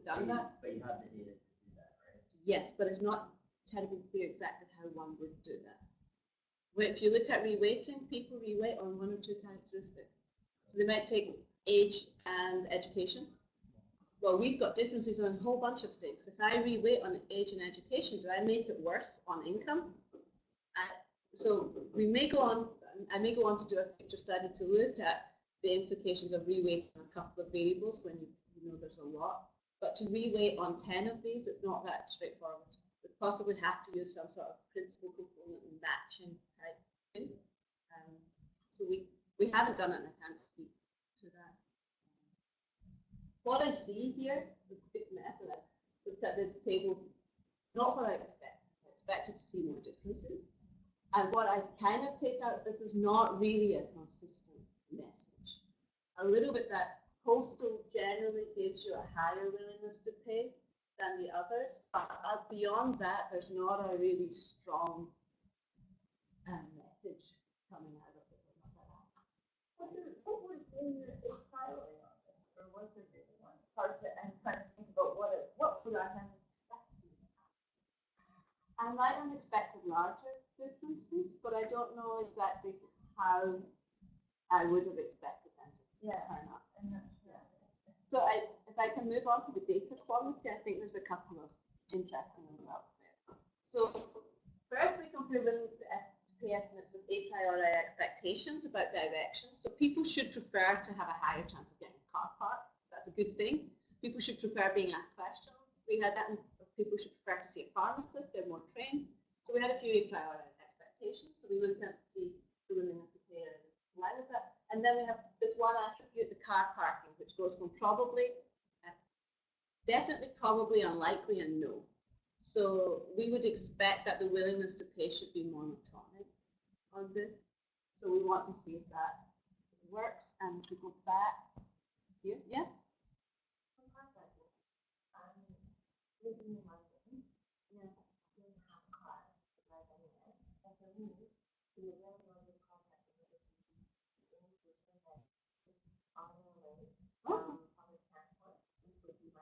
done that. But you have the data to do that, right? Yes, but it's not terribly clear exactly how one would do that. If you look at reweighting, people reweight on one or two characteristics. So they might take age and education. Well, we've got differences on a whole bunch of things. If I reweight on age and education, do I make it worse on income? So we may go on, I may go on to do a future study to look at the implications of reweighting on a couple of variables when you know there's a lot. But to reweight on 10 of these, it's not that straightforward. We possibly have to use some sort of principal component and matching type thing. So we haven't done it, and I can't speak to that. What I see here is a big mess, and I looked at this table, not what I expected. I expected to see more differences. And what I kind of take out, this is not really a consistent message. A little bit that postal generally gives you a higher willingness to pay than the others, but beyond that, there's not a really strong message coming out of this. What was in the priority on this, or was there different one? It's hard to, I'm trying to think about what would I have expected. I might have expected larger differences, but I don't know exactly how I would have expected them to turn up. I'm not sure. So if I can move on to the data quality, I think there's a couple of interesting results there. So first, we compare willingness to pay estimates with a priori expectations about directions. So people should prefer to have a higher chance of getting a car park. That's a good thing. People should prefer being asked questions. We had that, and people should prefer to see a pharmacist. They're more trained. So we had a few a priori expectations. So we looked at the willingness to pay in line with that. And then we have this one attribute, the car parking, which goes from probably, definitely, probably, unlikely, and no. So we would expect that the willingness to pay should be monotonic on this. So we want to see if that works. And if we go back here, yes? Living in London, didn't have a car right anyway. And for me, to be available in the car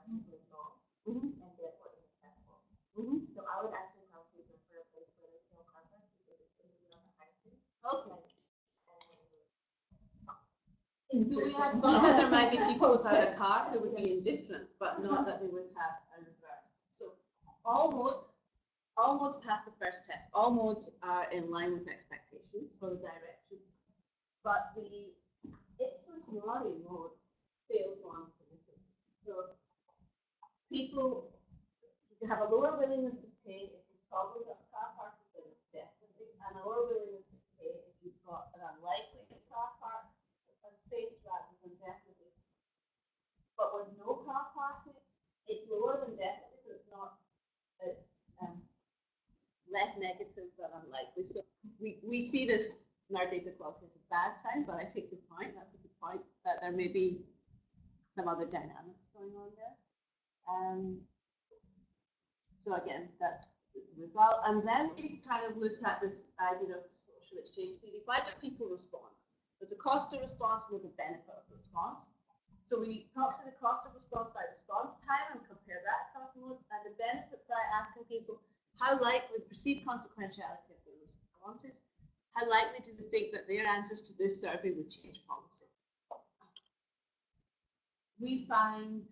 relatively low, Mhm. and therefore inaccessible. Mhm. So I would actually probably prefer a place where there's no car park because it's going to be on the high street. Okay. And So we had sometimes there might be people without a car who would be indifferent, but not that they would have a reverse. So all modes pass the first test. All modes are in line with expectations for the direction, but the ipsis mori mode fails one to listen. So people have a lower willingness to pay if you've probably got a car park, definitely, and a lower willingness to pay if you've got an unlikely car park space rather than definitely. But with no car parking, it's lower than definitely, but it's not. It's less negative than unlikely. So we see this in our data quality as a bad sign, but I take your point. That's a good point that there may be some other dynamics going on there. So again, that's the result. And then we kind of look at this idea of social exchange theory. Why do people respond? There's a cost of response and there's a benefit of response. So we approximate the cost of response by response time and compare that across modes, and the benefit by asking people how likely the perceived consequentiality of their responses, how likely do they think that their answers to this survey would change policy. We find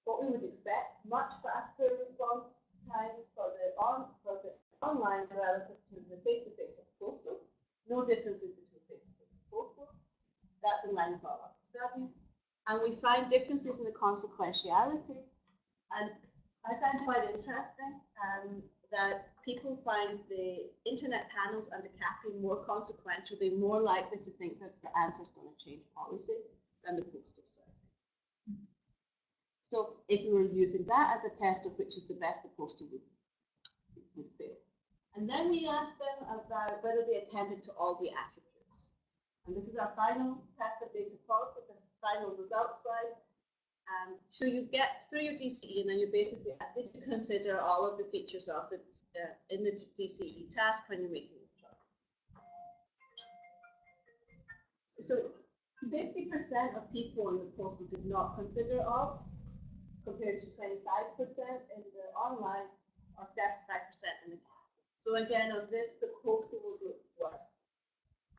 what we would expect, much faster response times for the online relative to the face-to-face of postal. No differences between face-to-face and postal. That's in line with all other studies. And we find differences in the consequentiality. And I find it quite interesting that people find the internet panels and the capping more consequential. They're more likely to think that the answer is going to change policy than the postal survey. So if we were using that as a test of which is the best, the postal would fail. And then we asked them about whether they attended to all the attributes. And this is our final test of data quality, the final results slide. So you get through your DCE, and then you basically asked, did you consider all of the features of the in the DCE task when you're making the job? So 50% of people in the postal did not consider all, compared to 25% in the online or 35% in the CAP. So again, on this, the postal will go worse.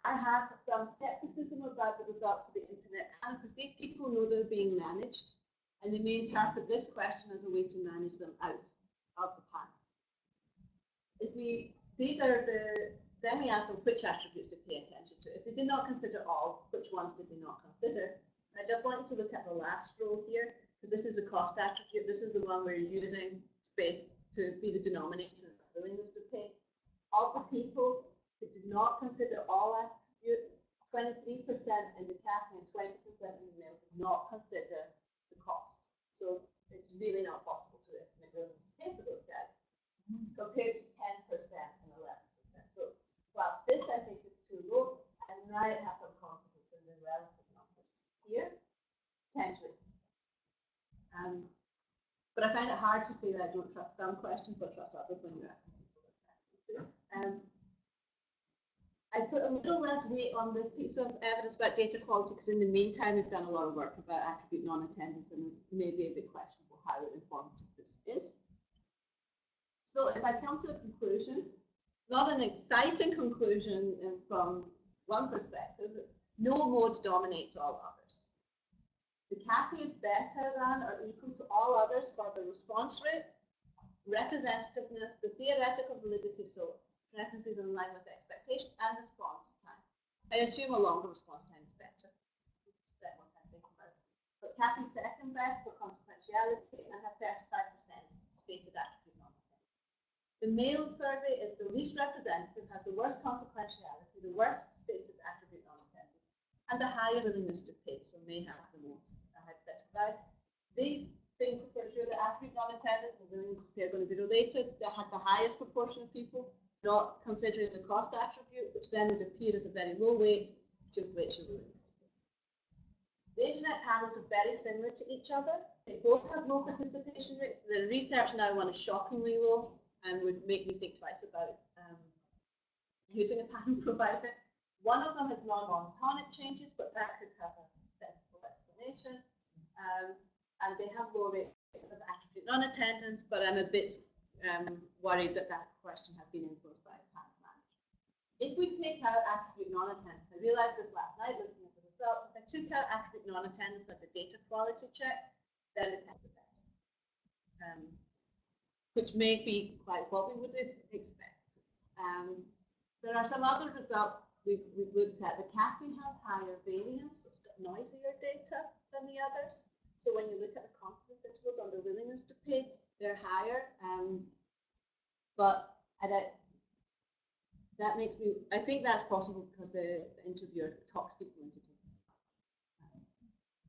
I have some skepticism about the results for the internet panel because these people know they're being managed and they may interpret this question as a way to manage them out of the panel. Then we ask them which attributes to pay attention to. If they did not consider all, which ones did they not consider? And I just want you to look at the last row here, because this is the cost attribute. This is the one where you're using space to be the denominator of willingness to pay. Of the people who did not consider all attributes, 23% in the CAP and 20% in the mail did not consider the cost. So it's really not possible to estimate willingness to pay for those guys, compared to 10% and 11%. So whilst this I think is too low, I might have some confidence in the relative numbers here, potentially. But I find it hard to say that I don't trust some questions but trust others when you're asking people like that. I put a little less weight on this piece of evidence about data quality because in the meantime we've done a lot of work about attribute non-attendance and it may be a bit questionable how informative this is. So if I come to a conclusion, not an exciting conclusion from one perspective, no mode dominates all others. The CAPI is better than or equal to all others for the response rate, representativeness, the theoretical validity, so preferences in line with expectations, and response time. I assume a longer response time is better. Spend more time thinking about it. But CAPI is second best for consequentiality and has 35% stated attribute non-attendance. The mail survey is the least representative, has the worst consequentiality, the worst stated attribute non-attendance, and the highest willingness to pay, so may have the most hypothetical bias. These things for sure, the attribute non-attendance and the willingness to pay are going to be related. They had the highest proportion of people not considering the cost attribute, which then would appear as a very low weight to inflate your willingness to pay. The internet panels are very similar to each other. They both have low participation rates. The research now one is shockingly low and would make me think twice about using a panel provider. One of them has non-monotonic changes, but that could have a sensible explanation. and they have low rates of attribute non-attendance, but I'm a bit worried that that question has been influenced by past management. If we take out attribute non-attendance, I realized this last night looking at the results, if I took out attribute non-attendance as a data quality check, then it has the best, which may be quite what we would expect. There are some other results we've looked at. The CAPI has higher variance, it's got noisier data than the others. So when you look at the confidence intervals on the willingness to pay, they're higher. But that makes me, I think that's possible because the interviewer talks people into taking it.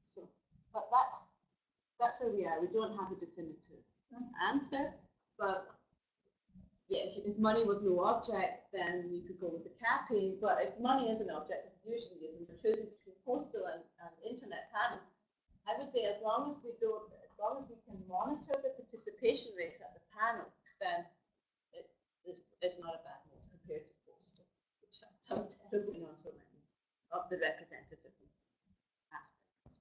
So, but that's where we are. We don't have a definitive answer, but yeah, if money was no object, then you could go with the CAPI. But if money is an object, as it usually is, and we're choosing between postal and internet panel, I would say as long as we can monitor the participation rates at the panel, then it's not a bad mode compared to postal, which does terribly on so many of the representativeness aspects.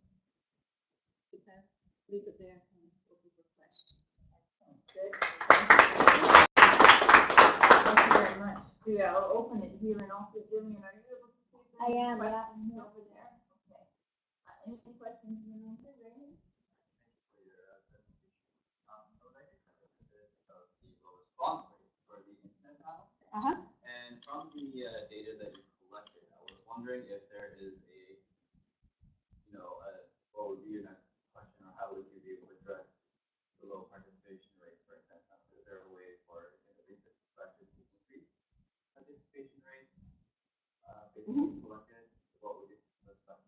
Leave it there and open for questions. Good. Thank you very much. Yeah, I'll open it here, and also Jillian, are you able to see I am, yeah. over there? Okay. Any questions in the room? Raymond? I would like to cover a bit of the response rate for the internet panel. And from the data that you collected, I was wondering if there is what would be your next question, or how would you be able to address the low participation rate for internet panels? Is there a way for the research perspective to increase participation rates based on what you collected? What would you expect?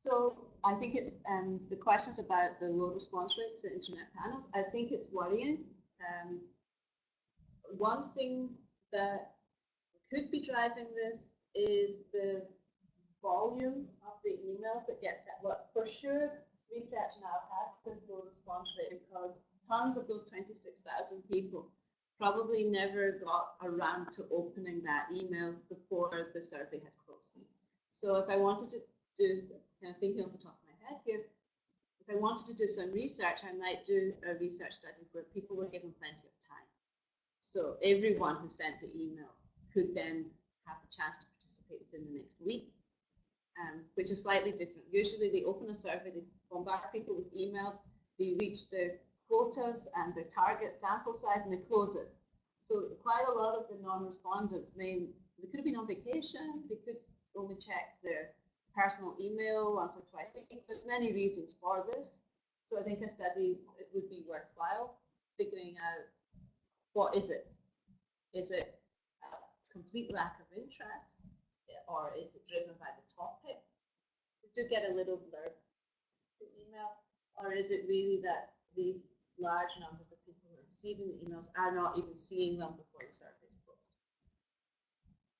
So I think it's the questions about the low response rate to internet panels. I think it's worrying. One thing that could be driving this is the volume of the emails that get sent. Well, for sure, research now has this low response rate because tons of those 26,000 people probably never got around to opening that email before the survey had closed. So if I wanted to do, kind of thinking off the top of my head here, if I wanted to do some research, I might do a research study where people were given plenty of time. So everyone who sent the email could then have the chance to participate within the next week, which is slightly different. Usually they open a survey, they bombard people with emails, they reach their quotas and their target sample size, and they close it. So quite a lot of the non-respondents they could have been on vacation, they could only check their personal email once or twice a week. There's many reasons for this. So I think a study would be worthwhile, figuring out what is it? Is it a complete lack of interest, or is it driven by the topic? We do get a little blurb in email, or is it really that these large numbers of people who are receiving the emails are not even seeing them before the survey is closed?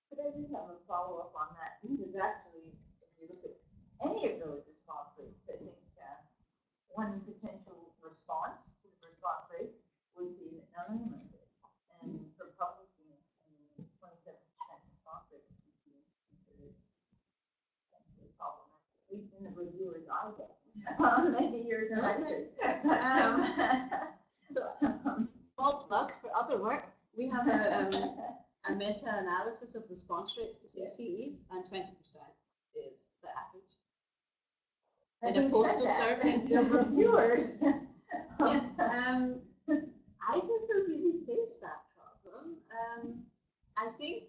But I just have a follow-up on that, because actually, if you look at any of those response rates, I think one potential response to the response rates would be unlimited. And for publishing, 27% response rate would be considered potentially problematic, at least in the reviewers I get. Maybe yours are nicer. Small plug for other work. We have a meta-analysis of response rates to CCEs, and 20% is the average. In a postal survey, the reviewers. Yeah, I never really faced that problem. I think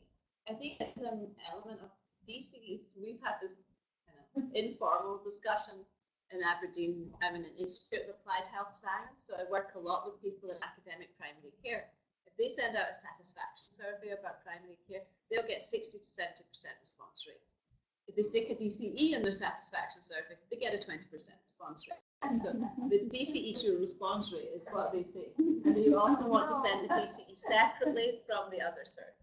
it's an element of DCEs. We've had this kind of informal discussion in Aberdeen. I'm in an Institute of Applied Health Science, so I work a lot with people in academic primary care. If they send out a satisfaction survey about primary care, they'll get 60 to 70% response rate. If they stick a DCE in their satisfaction survey, they get a 20% response rate. So the DCE to response rate is what they say. And they often want to send the DCE separately from the other surveys.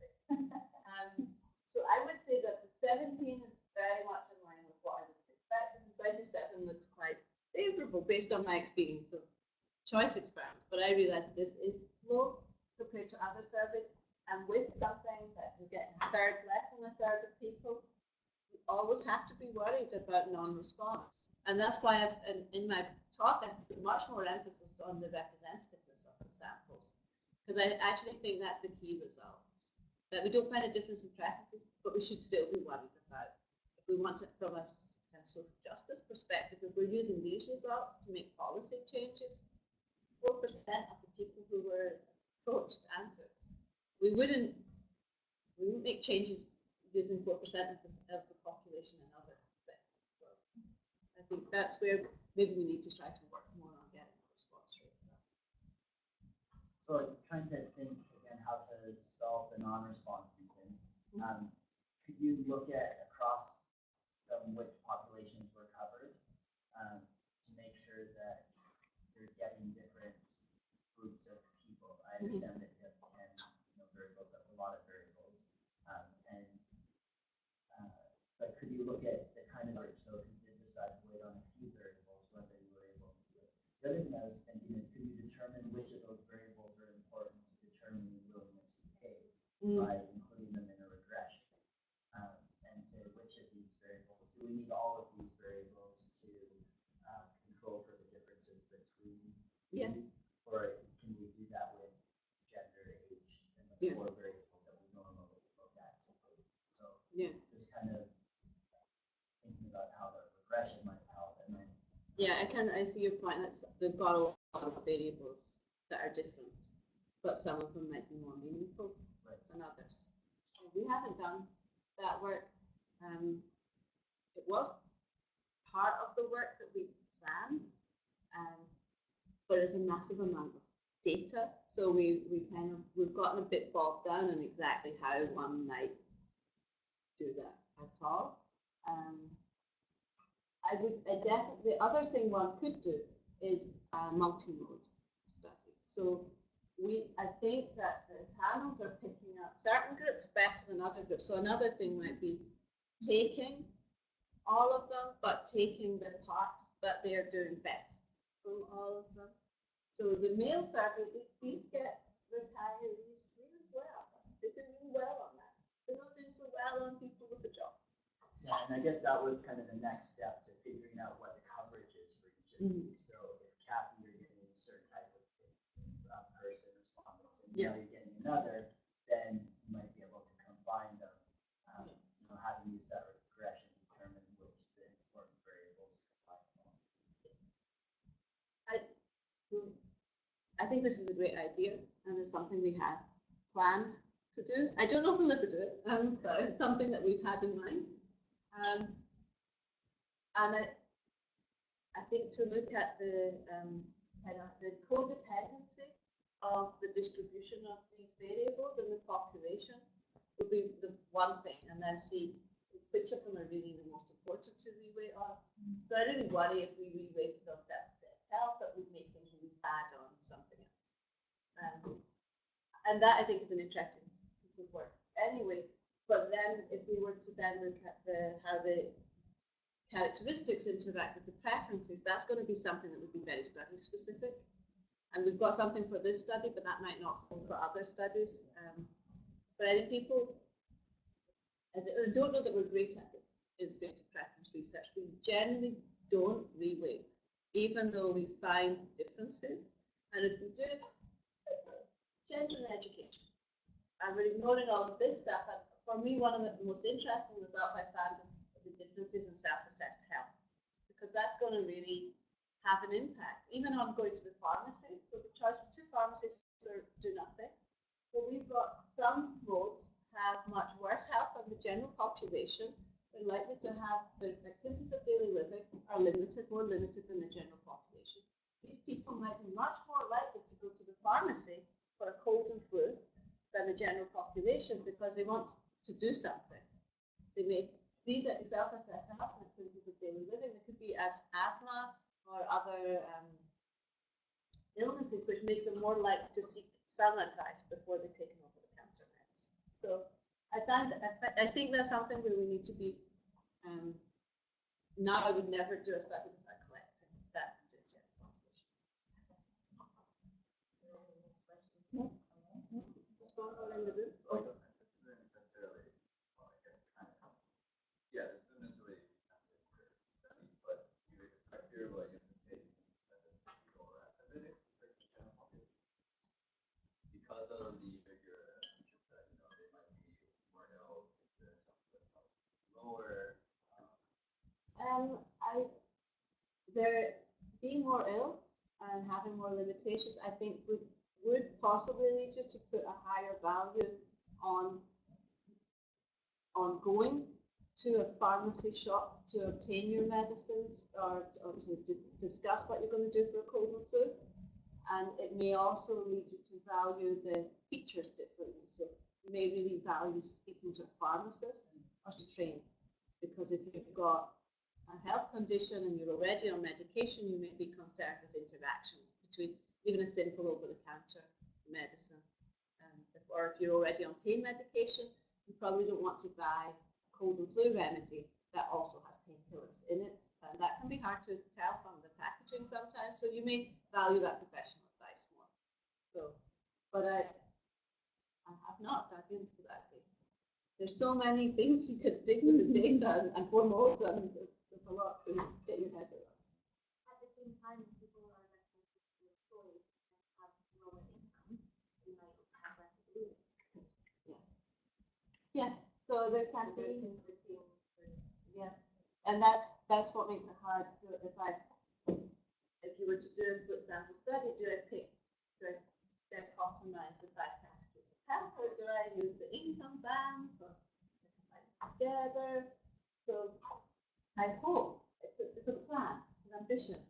So I would say that the 17 is very much in line with what I would expect, and 27 looks quite favorable based on my experience of choice experiments. But I realize this is low compared to other surveys, and with something that we're getting less than a third of people always have to be worried about non-response. And that's why in my talk, I've put much more emphasis on the representativeness of the samples, because I actually think that's the key result. That we don't find a difference in preferences, but we should still be worried about, if we want it from a kind of social justice perspective, if we're using these results to make policy changes, 4% of the people who were approached answered. We wouldn't make changes using 4% of the population and other aspects. So I think that's where maybe we need to try to work more on getting the response rates up. So trying to think again how to solve the non-response even. Could you look at across which populations were covered to make sure that you're getting different groups of people? I understand that you have 10 variables, that's a lot of variables. But could you look at the kind of, so if you did decide to wait on a few variables, whether you were able to do it. The other thing I was thinking is, could you determine which of those variables are important to determine the willingness to pay by including them in a regression? And say which of these variables, do we need all of these variables to control for the differences between these? Or can we do that with gender, age, and the 4 variables that we normally look at? So just kind of thinking about how the regression might help. And then I see your point. That's they've got a lot of variables that are different, but some of them might be more meaningful than others. So we haven't done that work. It was part of the work that we planned, but it's a massive amount of data. So we've gotten a bit bogged down in exactly how one might do that at all. The other thing one could do is a multi-mode study. So I think that the panels are picking up certain groups better than other groups. So another thing might be taking all of them, but taking the parts that they're doing best from all of them. So the male survey, we get retirees really well. They do really well on that. They're not doing so well on people with a job. Yeah, and I guess that was kind of the next step to figuring out what the coverage is for each of these. So if Kathy, you're getting a certain type of person respondent, and now you're getting another, then you might be able to combine them. How to use that regression to determine which the important variables to combine. I think this is a great idea, and it's something we had planned to do. I don't know if we'll ever do it, but it's something that we've had in mind. And I think to look at the codependency of the distribution of these variables in the population would be the one thing, and then see which of them are really the most important to reweight on. So I really worry if we reweighted on self-set health, that would make things really bad on something else. And that I think is an interesting piece of work. Anyway, but then if we were to then look at how the characteristics interact with the preferences, that's going to be something that would be very study specific. And we've got something for this study, but that might not hold for other studies. But I think I don't know that we're great at it in data preference research. We generally don't reweight, even though we find differences. And if we do, gender and education. And we're ignoring all of this stuff. And for me, one of the most interesting results I found is the differences in self-assessed health, because that's going to really have an impact, even on going to the pharmacy. So the choice of 2 pharmacies or do nothing. But we've got some roads have much worse health than the general population. They're likely to have their activities of daily living are more limited than the general population. These people might be much more likely to go to the pharmacy for a cold and flu than the general population because they want to do something. These are self-assessed health and activities of daily living. They could be as asthma or other illnesses which make them more likely to seek some advice before they take an over-the-counter meds. So I think that's something where we need to be. Now I would never do a study without collecting that from the general population. In the or? They're being more ill and having more limitations, I think would possibly lead you to put a higher value on going to a pharmacy shop to obtain your medicines or to discuss what you're going to do for a cold or flu. And it may also lead you to value the features differently. So you may really value speaking to a pharmacist or to trained, because if you've got a health condition and you're already on medication, you may be concerned with interactions between even a simple over-the-counter medicine. Or if you're already on pain medication, you probably don't want to buy a cold and flu remedy that also has painkillers in it. And that can be hard to tell from the packaging sometimes. So you may value that professional advice more. So, but I have not dug into that data. There's so many things you could dig with the data and form modes, and there's a lot to get your head around. At the same time, people are recommended to employees and have lower income, they might have less ability. Yes, so there can be, yeah, and that's what makes it hard. If you were to do a split sample study, do I dichotomize the 5 categories of health, or do I use the income bands, or combine them together? So I hope it's a plan, an ambition,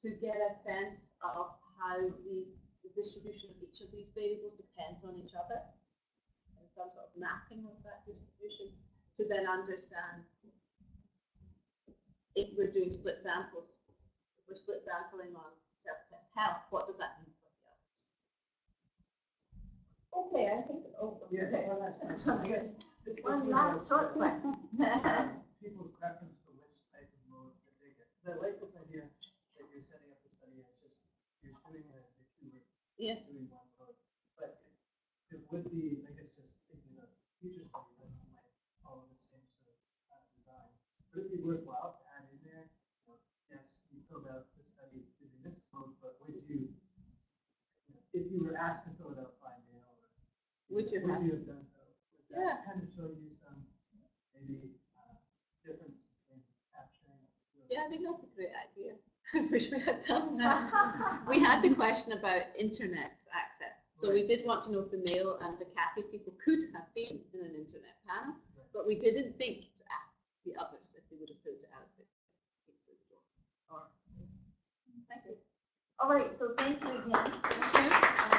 to get a sense of how the distribution of each of these variables depends on each other, and some sort of mapping of that distribution, to then understand if we're doing split samples, if we're split sampling on self-assessed health, what does that mean for the others? Okay, I think, Yeah, just one last question. I guess this one last short question. People's preference for which type of mode that they get. Because I like this idea that you're setting up the study as just, you're doing it as if you were doing one mode. But it would be, I guess, just thinking of future studies that might follow the same sort of design. Would it be worthwhile to add in there, yes, you filled out the study using this mode, but would you, if you were asked to fill it out by mail, Would you have done so? Would that kind of show you some maybe difference in capturing? Yeah, I think that's a great idea. I wish we had done that. We had the question about internet access. So we did want to know if the mail and the CAPI people could have been in an internet panel, but we didn't think to ask the others if they would have filled it out. Thank you. All right, so thank you again. Thank you.